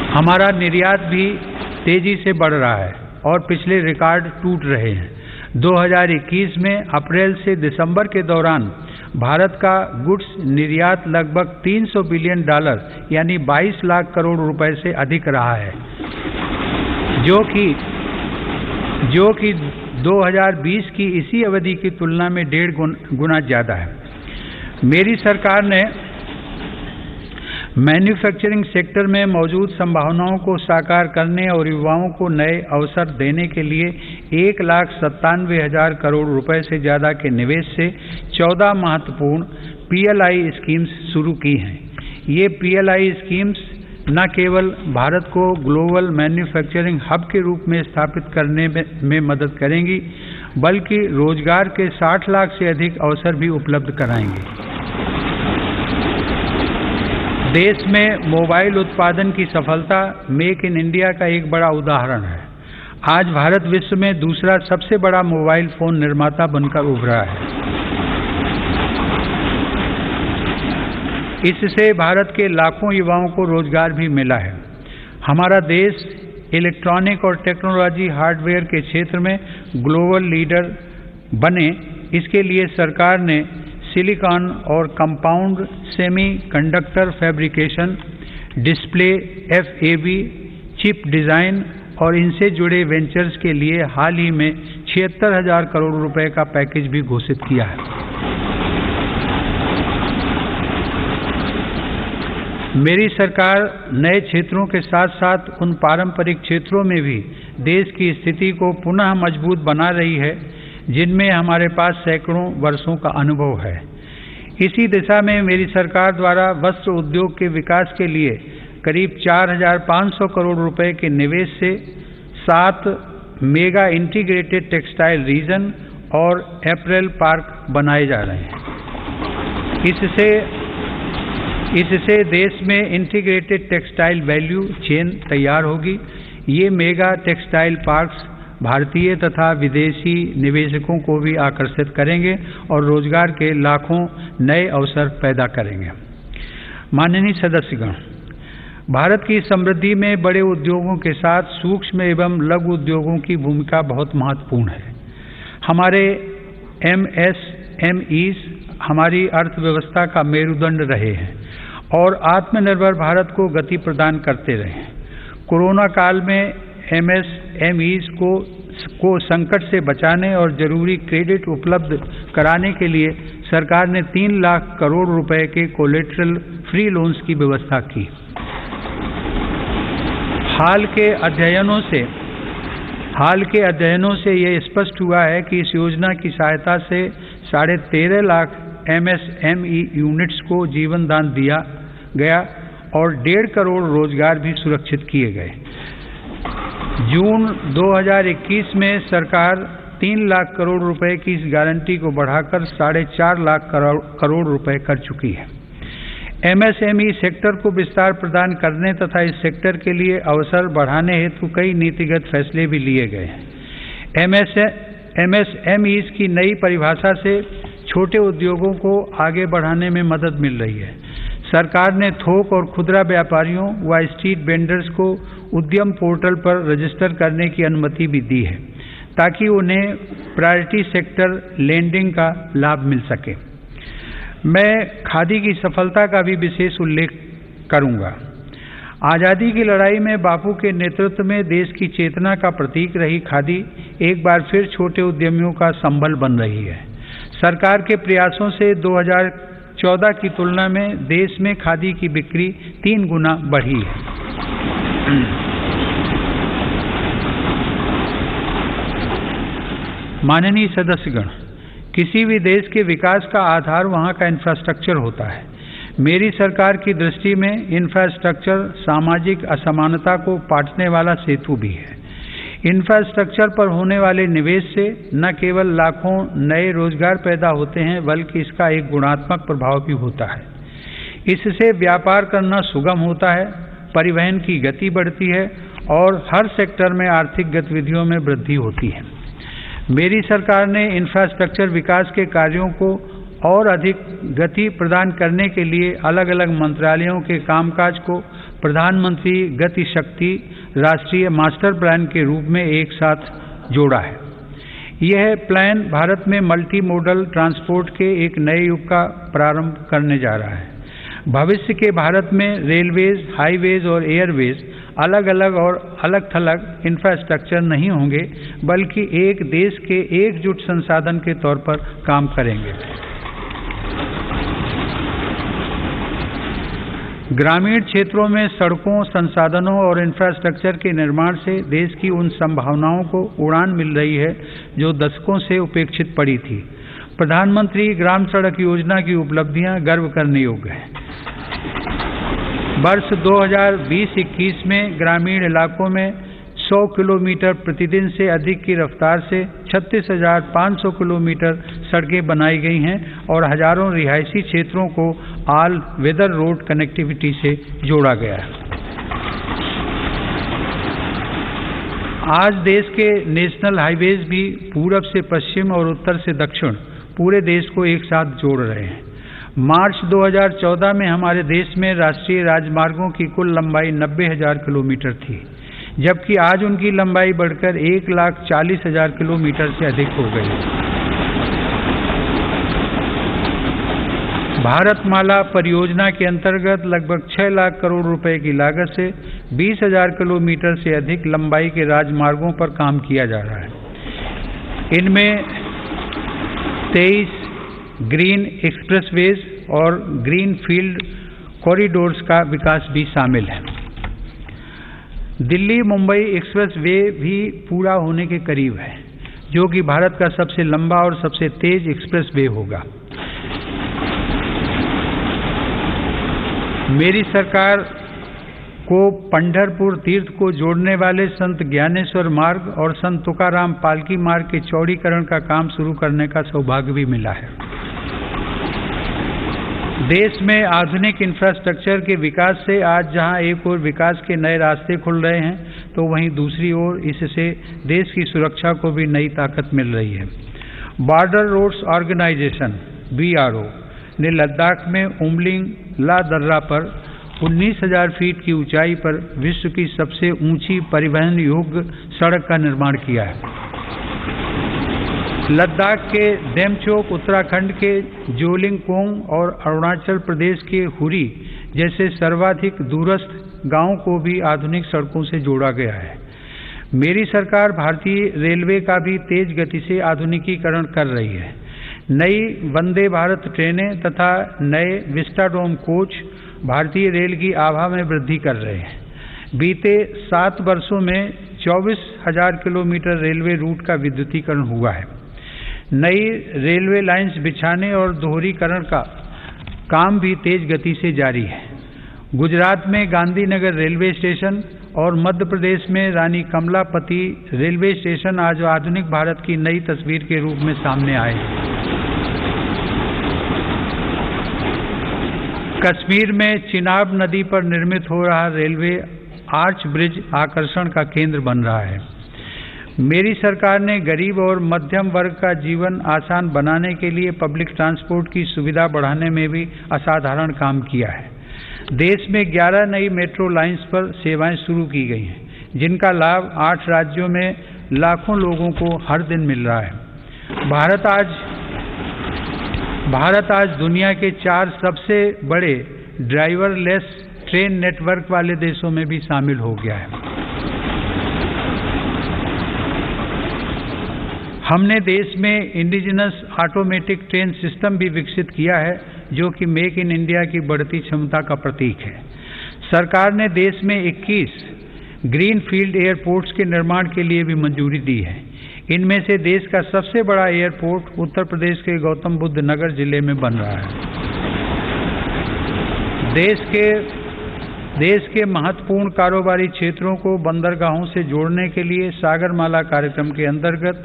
हमारा निर्यात भी तेजी से बढ़ रहा है और पिछले रिकॉर्ड टूट रहे हैं। 2021 में अप्रैल से दिसंबर के दौरान भारत का गुड्स निर्यात लगभग $300 बिलियन यानी 22 लाख करोड़ रुपए से अधिक रहा है, जो कि 2020 की इसी अवधि की तुलना में 1.5 गुना ज़्यादा है। मेरी सरकार ने मैन्युफैक्चरिंग सेक्टर में मौजूद संभावनाओं को साकार करने और युवाओं को नए अवसर देने के लिए 1,97,000 करोड़ रुपए से ज़्यादा के निवेश से 14 महत्वपूर्ण PLI स्कीम्स शुरू की हैं। ये PLI स्कीम्स न केवल भारत को ग्लोबल मैन्युफैक्चरिंग हब के रूप में स्थापित करने में मदद करेंगी, बल्कि रोजगार के 60 लाख से अधिक अवसर भी उपलब्ध कराएंगे। देश में मोबाइल उत्पादन की सफलता मेक इन इंडिया का एक बड़ा उदाहरण है। आज भारत विश्व में दूसरा सबसे बड़ा मोबाइल फोन निर्माता बनकर उभरा है। इससे भारत के लाखों युवाओं को रोजगार भी मिला है। हमारा देश इलेक्ट्रॉनिक और टेक्नोलॉजी हार्डवेयर के क्षेत्र में ग्लोबल लीडर बने, इसके लिए सरकार ने सिलिकॉन और compound semiconductor fabrication, display, FAB, chip design और इनसे जुड़े वेंचर्स के लिए हाल ही में 76,000 करोड़ रुपए का पैकेज भी घोषित किया है। मेरी सरकार नए क्षेत्रों के साथ साथ उन पारंपरिक क्षेत्रों में भी देश की स्थिति को पुनः मजबूत बना रही है, जिनमें हमारे पास सैकड़ों वर्षों का अनुभव है। इसी दिशा में मेरी सरकार द्वारा वस्त्र उद्योग के विकास के लिए करीब 4,500 करोड़ रुपए के निवेश से 7 मेगा इंटीग्रेटेड टेक्सटाइल रीजन और अपैरल पार्क बनाए जा रहे हैं। इससे देश में इंटीग्रेटेड टेक्सटाइल वैल्यू चेन तैयार होगी। ये मेगा टेक्सटाइल पार्क्स भारतीय तथा विदेशी निवेशकों को भी आकर्षित करेंगे और रोजगार के लाखों नए अवसर पैदा करेंगे। माननीय सदस्यगण, भारत की समृद्धि में बड़े उद्योगों के साथ सूक्ष्म एवं लघु उद्योगों की भूमिका बहुत महत्वपूर्ण है। हमारे MSMEs हमारी अर्थव्यवस्था का मेरुदंड रहे हैं और आत्मनिर्भर भारत को गति प्रदान करते रहे हैं। कोरोना काल में MSMEs को संकट से बचाने और जरूरी क्रेडिट उपलब्ध कराने के लिए सरकार ने 3 लाख करोड़ रुपए के कोलेटरल फ्री लोन्स की व्यवस्था की। हाल के अध्ययनों से यह स्पष्ट हुआ है कि इस योजना की सहायता से 13.5 लाख MSME यूनिट्स को जीवन दान दिया गया और 1.5 करोड़ रोजगार भी सुरक्षित किए गए। जून 2021 में सरकार 3 लाख करोड़ रुपए की इस गारंटी को बढ़ाकर 4.5 लाख करोड़ रुपए कर चुकी है। MSME सेक्टर को विस्तार प्रदान करने तथा इस सेक्टर के लिए अवसर बढ़ाने हेतु कई नीतिगत फैसले भी लिए गए हैं। MSMEs की नई परिभाषा से छोटे उद्योगों को आगे बढ़ाने में मदद मिल रही है। सरकार ने थोक और खुदरा व्यापारियों व स्ट्रीट वेंडर्स को उद्यम पोर्टल पर रजिस्टर करने की अनुमति भी दी है ताकि उन्हें प्रायोरिटी सेक्टर लेंडिंग का लाभ मिल सके। मैं खादी की सफलता का भी विशेष उल्लेख करूंगा। आज़ादी की लड़ाई में बापू के नेतृत्व में देश की चेतना का प्रतीक रही खादी एक बार फिर छोटे उद्यमियों का संबल बन रही है। सरकार के प्रयासों से 2014 की तुलना में देश में खादी की बिक्री 3 गुना बढ़ी है। माननीय सदस्यगण, किसी भी देश के विकास का आधार वहाँ का इंफ्रास्ट्रक्चर होता है। मेरी सरकार की दृष्टि में इंफ्रास्ट्रक्चर सामाजिक असमानता को पाटने वाला सेतु भी है। इंफ्रास्ट्रक्चर पर होने वाले निवेश से न केवल लाखों नए रोजगार पैदा होते हैं बल्कि इसका एक गुणात्मक प्रभाव भी होता है। इससे व्यापार करना सुगम होता है, परिवहन की गति बढ़ती है और हर सेक्टर में आर्थिक गतिविधियों में वृद्धि होती है। मेरी सरकार ने इंफ्रास्ट्रक्चर विकास के कार्यों को और अधिक गति प्रदान करने के लिए अलग अलग मंत्रालयों के कामकाज को प्रधानमंत्री गति शक्ति राष्ट्रीय मास्टर प्लान के रूप में एक साथ जोड़ा है। यह प्लान भारत में मल्टी मोडल ट्रांसपोर्ट के एक नए युग का प्रारंभ करने जा रहा है। भविष्य के भारत में रेलवेज, हाईवेज और एयरवेज अलग अलग और अलग थलग इंफ्रास्ट्रक्चर नहीं होंगे बल्कि एक देश के एकजुट संसाधन के तौर पर काम करेंगे। ग्रामीण क्षेत्रों में सड़कों, संसाधनों और इंफ्रास्ट्रक्चर के निर्माण से देश की उन संभावनाओं को उड़ान मिल रही है जो दशकों से उपेक्षित पड़ी थी। प्रधानमंत्री ग्राम सड़क योजना की उपलब्धियां गर्व करने योग्य हैं। वर्ष 2020-21 में ग्रामीण इलाकों में 100 किलोमीटर प्रतिदिन से अधिक की रफ्तार से 36,500 किलोमीटर सड़कें बनाई गई हैं और हजारों रिहायशी क्षेत्रों को ऑल वेदर रोड कनेक्टिविटी से जोड़ा गया है। आज देश के नेशनल हाईवेज भी पूरब से पश्चिम और उत्तर से दक्षिण पूरे देश को एक साथ जोड़ रहे हैं। मार्च 2014 में हमारे देश में राष्ट्रीय राजमार्गों की कुल लंबाई 90,000 किलोमीटर थी, जबकि आज उनकी लंबाई बढ़कर 1,40,000 किलोमीटर से अधिक हो गई है। भारतमाला परियोजना के अंतर्गत लगभग 6 लाख करोड़ रुपए की लागत से 20,000 किलोमीटर से अधिक लंबाई के राजमार्गों पर काम किया जा रहा है। इनमें 23 ग्रीन एक्सप्रेसवेज और ग्रीन फील्ड कॉरिडोर्स का विकास भी शामिल है। दिल्ली मुंबई एक्सप्रेस वे भी पूरा होने के करीब है, जो कि भारत का सबसे लंबा और सबसे तेज एक्सप्रेस वे होगा। मेरी सरकार को पंढरपुर तीर्थ को जोड़ने वाले संत ज्ञानेश्वर मार्ग और संत तुकाराम पालकी मार्ग के चौड़ीकरण का काम शुरू करने का सौभाग्य भी मिला है। देश में आधुनिक इंफ्रास्ट्रक्चर के विकास से आज जहां एक ओर विकास के नए रास्ते खुल रहे हैं, तो वहीं दूसरी ओर इससे देश की सुरक्षा को भी नई ताकत मिल रही है। बॉर्डर रोड्स ऑर्गेनाइजेशन BRO ने लद्दाख में उमलिंग ला दर्रा पर 19,000 फीट की ऊंचाई पर विश्व की सबसे ऊंची परिवहन योग्य सड़क का निर्माण किया है। लद्दाख के डेमचोक, उत्तराखंड के जोलिंगकोंग और अरुणाचल प्रदेश के हुरी जैसे सर्वाधिक दूरस्थ गांवों को भी आधुनिक सड़कों से जोड़ा गया है। मेरी सरकार भारतीय रेलवे का भी तेज गति से आधुनिकीकरण कर रही है। नई वंदे भारत ट्रेनें तथा नए विस्टाडोम कोच भारतीय रेल की आभा में वृद्धि कर रहे हैं। बीते 7 वर्षों में 24,000 किलोमीटर रेलवे रूट का विद्युतीकरण हुआ है। नई रेलवे लाइंस बिछाने और दोहरीकरण का काम भी तेज गति से जारी है। गुजरात में गांधीनगर रेलवे स्टेशन और मध्य प्रदेश में रानी कमलापति रेलवे स्टेशन आज आधुनिक भारत की नई तस्वीर के रूप में सामने आए। कश्मीर में चिनाब नदी पर निर्मित हो रहा रेलवे आर्च ब्रिज आकर्षण का केंद्र बन रहा है। मेरी सरकार ने गरीब और मध्यम वर्ग का जीवन आसान बनाने के लिए पब्लिक ट्रांसपोर्ट की सुविधा बढ़ाने में भी असाधारण काम किया है। देश में 11 नई मेट्रो लाइंस पर सेवाएं शुरू की गई हैं, जिनका लाभ 8 राज्यों में लाखों लोगों को हर दिन मिल रहा है। भारत आज दुनिया के 4 सबसे बड़े ड्राइवरलेस ट्रेन नेटवर्क वाले देशों में भी शामिल हो गया है। हमने देश में इंडिजिनस ऑटोमेटिक ट्रेन सिस्टम भी विकसित किया है, जो कि मेक इन इंडिया की बढ़ती क्षमता का प्रतीक है। सरकार ने देश में 21 ग्रीन फील्ड एयरपोर्ट्स के निर्माण के लिए भी मंजूरी दी है। इनमें से देश का सबसे बड़ा एयरपोर्ट उत्तर प्रदेश के गौतम बुद्ध नगर जिले में बन रहा है। देश के महत्वपूर्ण कारोबारी क्षेत्रों को बंदरगाहों से जोड़ने के लिए सागरमाला कार्यक्रम के अंतर्गत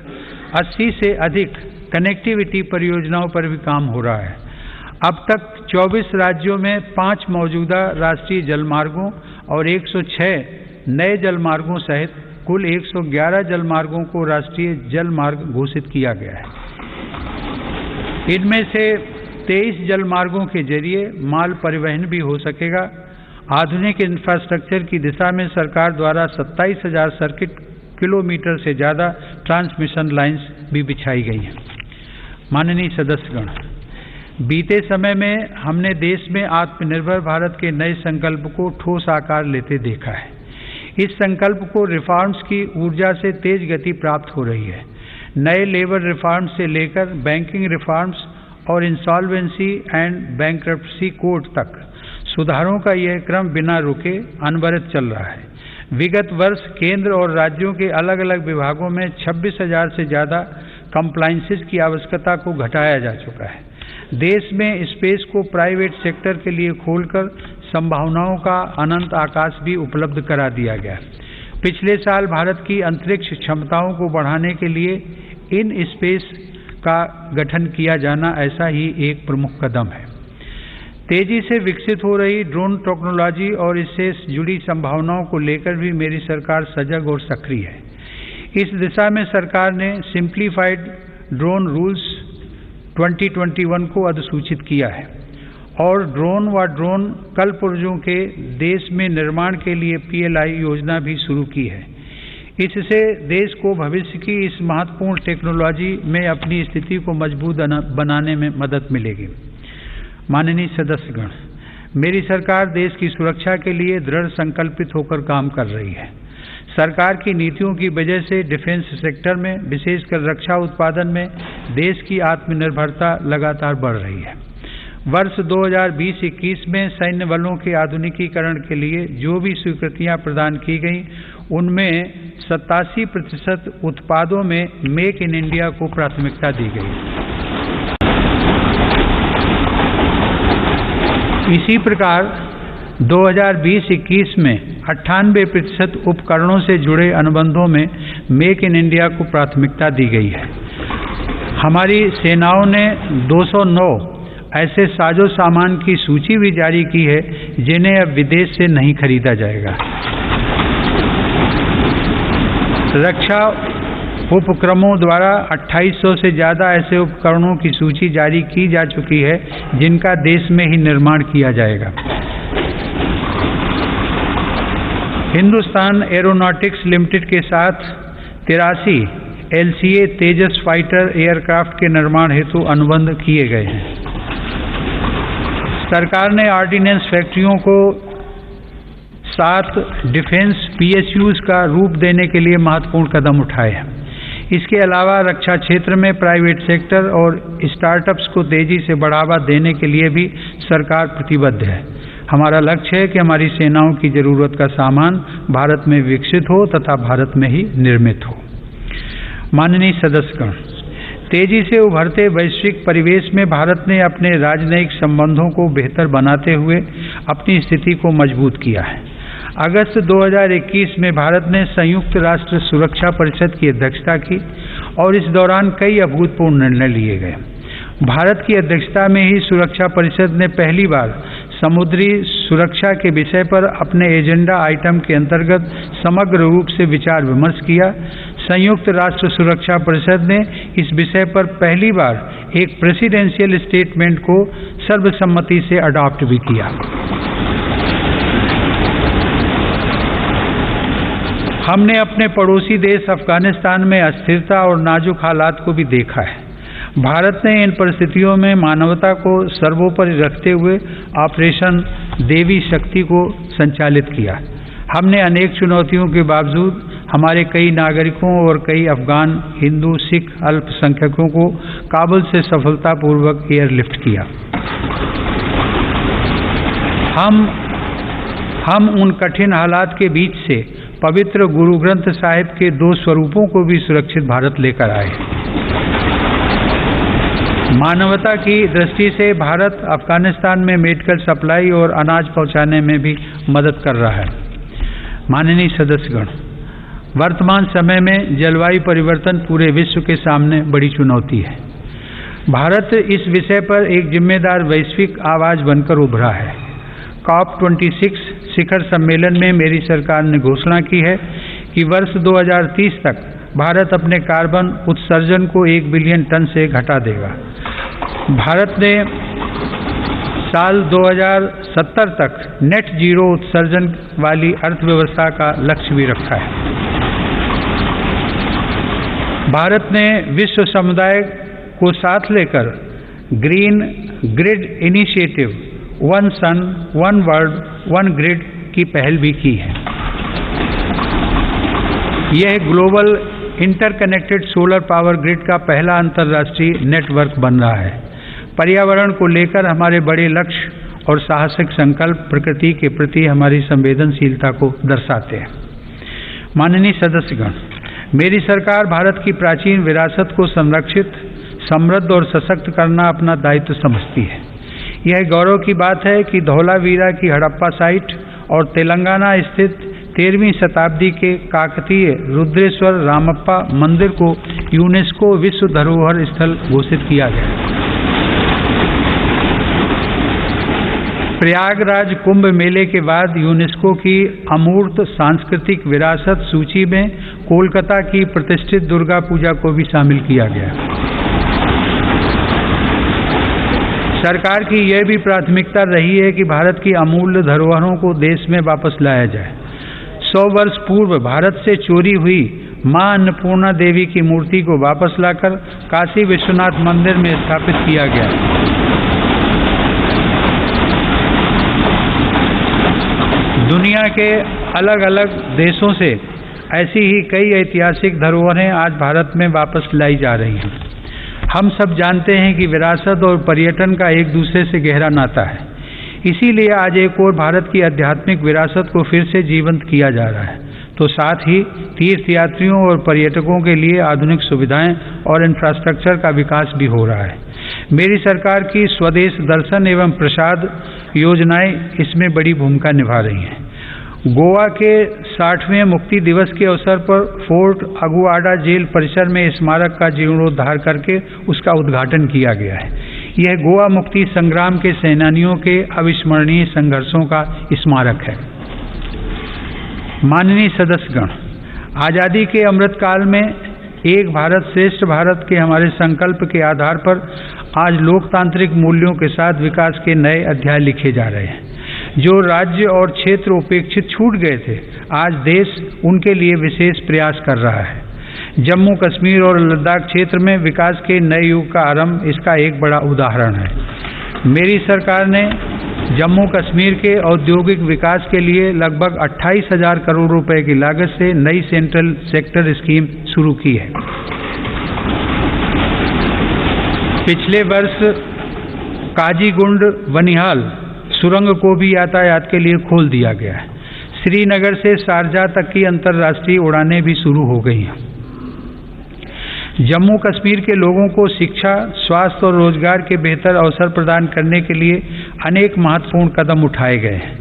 80 से अधिक कनेक्टिविटी परियोजनाओं पर भी काम हो रहा है। अब तक 24 राज्यों में 5 मौजूदा राष्ट्रीय जलमार्गों और 106 नए जलमार्गों सहित कुल 111 जलमार्गों को राष्ट्रीय जलमार्ग घोषित किया गया है। इनमें से 23 जलमार्गों के जरिए माल परिवहन भी हो सकेगा। आधुनिक इंफ्रास्ट्रक्चर की दिशा में सरकार द्वारा 27,000 सर्किट किलोमीटर से ज़्यादा ट्रांसमिशन लाइंस भी बिछाई गई हैं। माननीय सदस्यगण, बीते समय में हमने देश में आत्मनिर्भर भारत के नए संकल्प को ठोस आकार लेते देखा है। इस संकल्प को रिफॉर्म्स की ऊर्जा से तेज गति प्राप्त हो रही है। नए लेबर रिफॉर्म्स से लेकर बैंकिंग रिफॉर्म्स और इंसॉल्वेंसी एंड बैंक्रप्सी कोड तक सुधारों का यह क्रम बिना रुके अनवरत चल रहा है। विगत वर्ष केंद्र और राज्यों के अलग अलग विभागों में 26,000 से ज़्यादा कंप्लायंसेस की आवश्यकता को घटाया जा चुका है। देश में स्पेस को प्राइवेट सेक्टर के लिए खोलकर संभावनाओं का अनंत आकाश भी उपलब्ध करा दिया गया। पिछले साल भारत की अंतरिक्ष क्षमताओं को बढ़ाने के लिए इन स्पेस का गठन किया जाना ऐसा ही एक प्रमुख कदम है। तेजी से विकसित हो रही ड्रोन टेक्नोलॉजी और इससे जुड़ी संभावनाओं को लेकर भी मेरी सरकार सजग और सक्रिय है। इस दिशा में सरकार ने सिंप्लीफाइड ड्रोन रूल्स 2021 को अधिसूचित किया है और ड्रोन व ड्रोन कलपुर्जों के देश में निर्माण के लिए PLI योजना भी शुरू की है। इससे देश को भविष्य की इस महत्वपूर्ण टेक्नोलॉजी में अपनी स्थिति को मजबूत बनाने में मदद मिलेगी। माननीय सदस्यगण, मेरी सरकार देश की सुरक्षा के लिए दृढ़ संकल्पित होकर काम कर रही है। सरकार की नीतियों की वजह से डिफेंस सेक्टर में, विशेषकर रक्षा उत्पादन में देश की आत्मनिर्भरता लगातार बढ़ रही है। वर्ष 2020-21 में सैन्य बलों के आधुनिकीकरण के लिए जो भी स्वीकृतियां प्रदान की गईं, उनमें 87% उत्पादों में मेक इन इंडिया को प्राथमिकता दी गई। इसी प्रकार 2020-21 में 98% उपकरणों से जुड़े अनुबंधों में मेक इन इंडिया को प्राथमिकता दी गई है। हमारी सेनाओं ने 209 ऐसे साजो सामान की सूची भी जारी की है जिन्हें अब विदेश से नहीं खरीदा जाएगा। रक्षा उपक्रमों द्वारा 2800 से ज़्यादा ऐसे उपकरणों की सूची जारी की जा चुकी है जिनका देश में ही निर्माण किया जाएगा। हिंदुस्तान एरोनॉटिक्स लिमिटेड के साथ 83 LCA तेजस फाइटर एयरक्राफ्ट के निर्माण हेतु अनुबंध किए गए हैं। सरकार ने ऑर्डिनेंस फैक्ट्रियों को 7 डिफेंस PSUs का रूप देने के लिए महत्वपूर्ण कदम उठाए हैं। इसके अलावा रक्षा क्षेत्र में प्राइवेट सेक्टर और स्टार्टअप्स को तेजी से बढ़ावा देने के लिए भी सरकार प्रतिबद्ध है। हमारा लक्ष्य है कि हमारी सेनाओं की जरूरत का सामान भारत में विकसित हो तथा भारत में ही निर्मित हो। माननीय सदस्यगण, तेजी से उभरते वैश्विक परिवेश में भारत ने अपने राजनयिक संबंधों को बेहतर बनाते हुए अपनी स्थिति को मजबूत किया है। अगस्त 2021 में भारत ने संयुक्त राष्ट्र सुरक्षा परिषद की अध्यक्षता की और इस दौरान कई अभूतपूर्व निर्णय लिए गए। भारत की अध्यक्षता में ही सुरक्षा परिषद ने पहली बार समुद्री सुरक्षा के विषय पर अपने एजेंडा आइटम के अंतर्गत समग्र रूप से विचार विमर्श किया। संयुक्त राष्ट्र सुरक्षा परिषद ने इस विषय पर पहली बार एक प्रेसिडेंशियल स्टेटमेंट को सर्वसम्मति से अडॉप्ट भी किया। हमने अपने पड़ोसी देश अफगानिस्तान में अस्थिरता और नाजुक हालात को भी देखा है। भारत ने इन परिस्थितियों में मानवता को सर्वोपरि रखते हुए ऑपरेशन देवी शक्ति को संचालित किया। हमने अनेक चुनौतियों के बावजूद हमारे कई नागरिकों और कई अफगान हिंदू सिख अल्पसंख्यकों को काबुल से सफलतापूर्वक एयरलिफ्ट किया। हम उन कठिन हालात के बीच से पवित्र गुरु ग्रंथ साहिब के 2 स्वरूपों को भी सुरक्षित भारत लेकर आए। मानवता की दृष्टि से भारत अफगानिस्तान में मेडिकल सप्लाई और अनाज पहुंचाने में भी मदद कर रहा है। माननीय सदस्यगण, वर्तमान समय में जलवायु परिवर्तन पूरे विश्व के सामने बड़ी चुनौती है। भारत इस विषय पर एक जिम्मेदार वैश्विक आवाज बनकर उभरा है। COP26 शिखर सम्मेलन में मेरी सरकार ने घोषणा की है कि वर्ष 2030 तक भारत अपने कार्बन उत्सर्जन को 1 बिलियन टन से घटा देगा। भारत ने साल 2070 तक नेट जीरो उत्सर्जन वाली अर्थव्यवस्था का लक्ष्य भी रखा है। भारत ने विश्व समुदाय को साथ लेकर green grid initiative one sun one world one grid की पहल भी की है। यह global interconnected solar power grid का पहला अंतर्राष्ट्रीय नेटवर्क बन रहा है। पर्यावरण को लेकर हमारे बड़े लक्ष्य और साहसिक संकल्प प्रकृति के प्रति हमारी संवेदनशीलता को दर्शाते हैं। माननीय सदस्यगण, मेरी सरकार भारत की प्राचीन विरासत को संरक्षित, समृद्ध और सशक्त करना अपना दायित्व समझती है। यह गौरव की बात है कि धौलावीरा की हड़प्पा साइट और तेलंगाना स्थित 13वीं शताब्दी के काकतीय रुद्रेश्वर रामप्पा मंदिर को यूनेस्को विश्व धरोहर स्थल घोषित किया गया। प्रयागराज कुंभ मेले के बाद यूनेस्को की अमूर्त सांस्कृतिक विरासत सूची में कोलकाता की प्रतिष्ठित दुर्गा पूजा को भी शामिल किया गया। सरकार की यह भी प्राथमिकता रही है कि भारत की अमूल्य धरोहरों को देश में वापस लाया जाए। 100 वर्ष पूर्व भारत से चोरी हुई मां अन्नपूर्णा देवी की मूर्ति को वापस लाकर काशी विश्वनाथ मंदिर में स्थापित किया गया। दुनिया के अलग अलग देशों से ऐसी ही कई ऐतिहासिक धरोहरें आज भारत में वापस लाई जा रही हैं। हम सब जानते हैं कि विरासत और पर्यटन का एक दूसरे से गहरा नाता है। इसीलिए आज एक और भारत की आध्यात्मिक विरासत को फिर से जीवंत किया जा रहा है, तो साथ ही तीर्थयात्रियों और पर्यटकों के लिए आधुनिक सुविधाएं और इंफ्रास्ट्रक्चर का विकास भी हो रहा है। मेरी सरकार की स्वदेश दर्शन एवं प्रसाद योजनाएं इसमें बड़ी भूमिका निभा रही हैं। गोवा के 60वें मुक्ति दिवस के अवसर पर फोर्ट अगुआडा जेल परिसर में स्मारक का जीर्णोद्धार करके उसका उद्घाटन किया गया है। यह गोवा मुक्ति संग्राम के सेनानियों के अविस्मरणीय संघर्षों का स्मारक है। माननीय सदस्यगण, आज़ादी के अमृत काल में एक भारत श्रेष्ठ भारत के हमारे संकल्प के आधार पर आज लोकतांत्रिक मूल्यों के साथ विकास के नए अध्याय लिखे जा रहे हैं। जो राज्य और क्षेत्र उपेक्षित छूट गए थे, आज देश उनके लिए विशेष प्रयास कर रहा है। जम्मू कश्मीर और लद्दाख क्षेत्र में विकास के नए युग का आरंभ इसका एक बड़ा उदाहरण है। मेरी सरकार ने जम्मू कश्मीर के औद्योगिक विकास के लिए लगभग 28,000 करोड़ रुपए की लागत से नई सेंट्रल सेक्टर स्कीम शुरू की है। पिछले वर्ष काजीगुंड बनिहाल सुरंग को भी यातायात के लिए खोल दिया गया है। श्रीनगर से शारजाह तक की अंतर्राष्ट्रीय उड़ानें भी शुरू हो गई हैं। जम्मू कश्मीर के लोगों को शिक्षा, स्वास्थ्य और रोजगार के बेहतर अवसर प्रदान करने के लिए अनेक महत्वपूर्ण कदम उठाए गए हैं।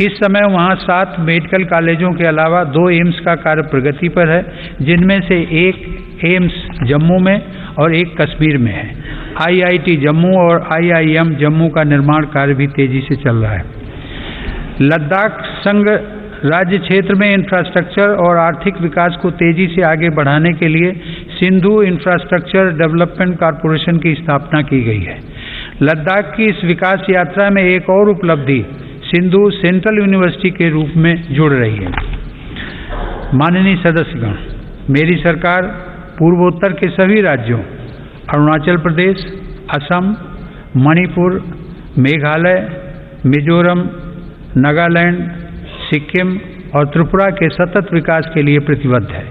इस समय वहां 7 मेडिकल कॉलेजों के अलावा 2 एम्स का कार्य प्रगति पर है, जिनमें से एक एम्स जम्मू में और एक कश्मीर में है। IIT जम्मू और IIM जम्मू का निर्माण कार्य भी तेजी से चल रहा है। लद्दाख संघ राज्य क्षेत्र में इंफ्रास्ट्रक्चर और आर्थिक विकास को तेजी से आगे बढ़ाने के लिए सिंधु इंफ्रास्ट्रक्चर डेवलपमेंट कॉरपोरेशन की स्थापना की गई है। लद्दाख की इस विकास यात्रा में एक और उपलब्धि सिंधु सेंट्रल यूनिवर्सिटी के रूप में जुड़ रही है। माननीय सदस्यगण, मेरी सरकार पूर्वोत्तर के सभी राज्यों अरुणाचल प्रदेश, असम, मणिपुर, मेघालय, मिजोरम, नागालैंड, सिक्किम और त्रिपुरा के सतत विकास के लिए प्रतिबद्ध है।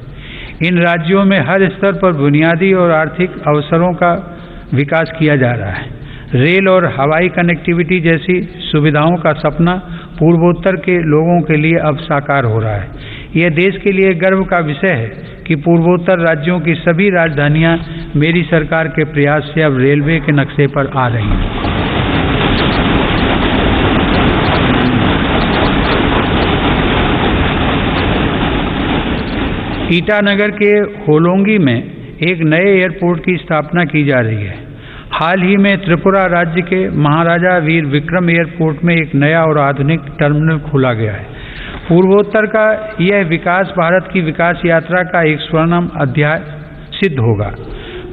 इन राज्यों में हर स्तर पर बुनियादी और आर्थिक अवसरों का विकास किया जा रहा है। रेल और हवाई कनेक्टिविटी जैसी सुविधाओं का सपना पूर्वोत्तर के लोगों के लिए अब साकार हो रहा है। यह देश के लिए गर्व का विषय है कि पूर्वोत्तर राज्यों की सभी राजधानियां मेरी सरकार के प्रयास से अब रेलवे के नक्शे पर आ रही हैं। ईटानगर के होलोंगी में एक नए एयरपोर्ट की स्थापना की जा रही है। हाल ही में त्रिपुरा राज्य के महाराजा वीर विक्रम एयरपोर्ट में एक नया और आधुनिक टर्मिनल खोला गया है। पूर्वोत्तर का यह विकास भारत की विकास यात्रा का एक स्वर्णिम अध्याय सिद्ध होगा।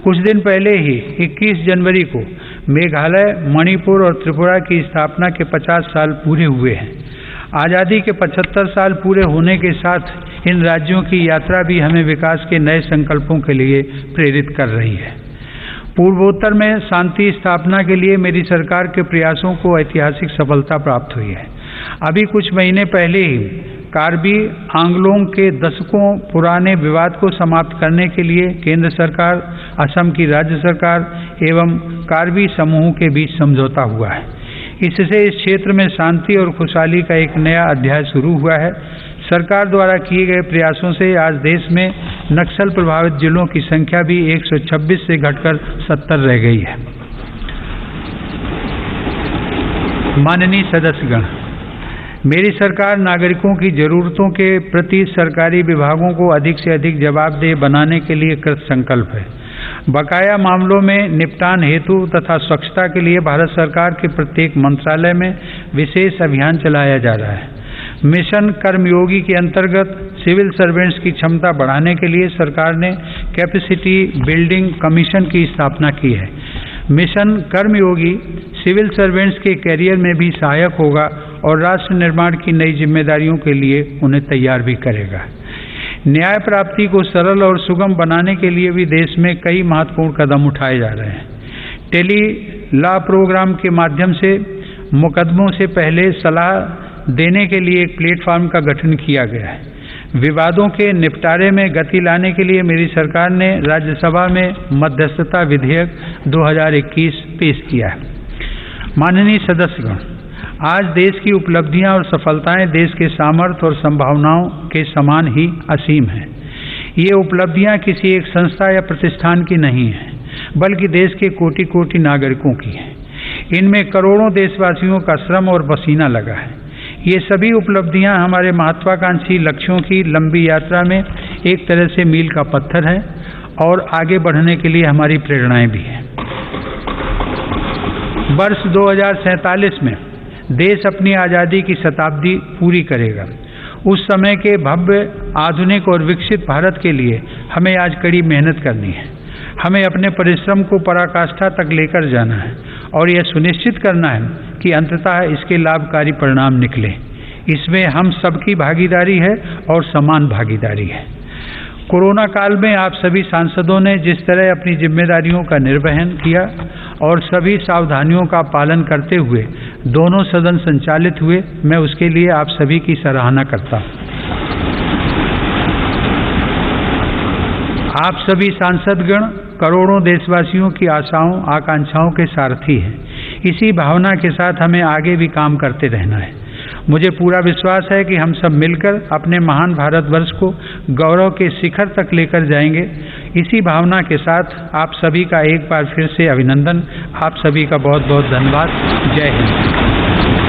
कुछ दिन पहले ही 21 जनवरी को मेघालय, मणिपुर और त्रिपुरा की स्थापना के 50 साल पूरे हुए हैं। आज़ादी के 75 साल पूरे होने के साथ इन राज्यों की यात्रा भी हमें विकास के नए संकल्पों के लिए प्रेरित कर रही है। पूर्वोत्तर में शांति स्थापना के लिए मेरी सरकार के प्रयासों को ऐतिहासिक सफलता प्राप्त हुई है। अभी कुछ महीने पहले ही कार्बी आंगलोंग के दशकों पुराने विवाद को समाप्त करने के लिए केंद्र सरकार, असम की राज्य सरकार एवं कार्बी समूह के बीच समझौता हुआ है। इससे इस क्षेत्र में शांति और खुशहाली का एक नया अध्याय शुरू हुआ है। सरकार द्वारा किए गए प्रयासों से आज देश में नक्सल प्रभावित जिलों की संख्या भी 126 से घटकर 70 रह गई है। माननीय सदस्यगण, मेरी सरकार नागरिकों की जरूरतों के प्रति सरकारी विभागों को अधिक से अधिक जवाबदेह बनाने के लिए कृत संकल्प है। बकाया मामलों में निपटान हेतु तथा स्वच्छता के लिए भारत सरकार के प्रत्येक मंत्रालय में विशेष अभियान चलाया जा रहा है। मिशन कर्मयोगी के अंतर्गत सिविल सर्वेंट्स की क्षमता बढ़ाने के लिए सरकार ने कैपेसिटी बिल्डिंग कमीशन की स्थापना की है। मिशन कर्मयोगी सिविल सर्वेंट्स के कैरियर में भी सहायक होगा और राष्ट्र निर्माण की नई जिम्मेदारियों के लिए उन्हें तैयार भी करेगा। न्याय प्राप्ति को सरल और सुगम बनाने के लिए भी देश में कई महत्वपूर्ण कदम उठाए जा रहे हैं। टेली लॉ प्रोग्राम के माध्यम से मुकदमों से पहले सलाह देने के लिए एक प्लेटफॉर्म का गठन किया गया है। विवादों के निपटारे में गति लाने के लिए मेरी सरकार ने राज्यसभा में मध्यस्थता विधेयक 2021 पेश किया है। माननीय सदस्यगण, आज देश की उपलब्धियां और सफलताएं देश के सामर्थ्य और संभावनाओं के समान ही असीम हैं। ये उपलब्धियां किसी एक संस्था या प्रतिष्ठान की नहीं हैं, बल्कि देश के कोटि कोटि नागरिकों की हैं। इनमें करोड़ों देशवासियों का श्रम और पसीना लगा है। ये सभी उपलब्धियां हमारे महत्वाकांक्षी लक्ष्यों की लंबी यात्रा में एक तरह से मील का पत्थर है और आगे बढ़ने के लिए हमारी प्रेरणाएं भी हैं। वर्ष 2047 में देश अपनी आज़ादी की शताब्दी पूरी करेगा। उस समय के भव्य, आधुनिक और विकसित भारत के लिए हमें आज कड़ी मेहनत करनी है। हमें अपने परिश्रम को पराकाष्ठा तक लेकर जाना है और यह सुनिश्चित करना है कि अंततः इसके लाभकारी परिणाम निकले। इसमें हम सबकी भागीदारी है और समान भागीदारी है। कोरोना काल में आप सभी सांसदों ने जिस तरह अपनी जिम्मेदारियों का निर्वहन किया और सभी सावधानियों का पालन करते हुए दोनों सदन संचालित हुए, मैं उसके लिए आप सभी की सराहना करता हूँ। आप सभी सांसदगण करोड़ों देशवासियों की आशाओं आकांक्षाओं के सारथी हैं। इसी भावना के साथ हमें आगे भी काम करते रहना है। मुझे पूरा विश्वास है कि हम सब मिलकर अपने महान भारतवर्ष को गौरव के शिखर तक लेकर जाएंगे। इसी भावना के साथ आप सभी का एक बार फिर से अभिनंदन। आप सभी का बहुत बहुत धन्यवाद। जय हिंद।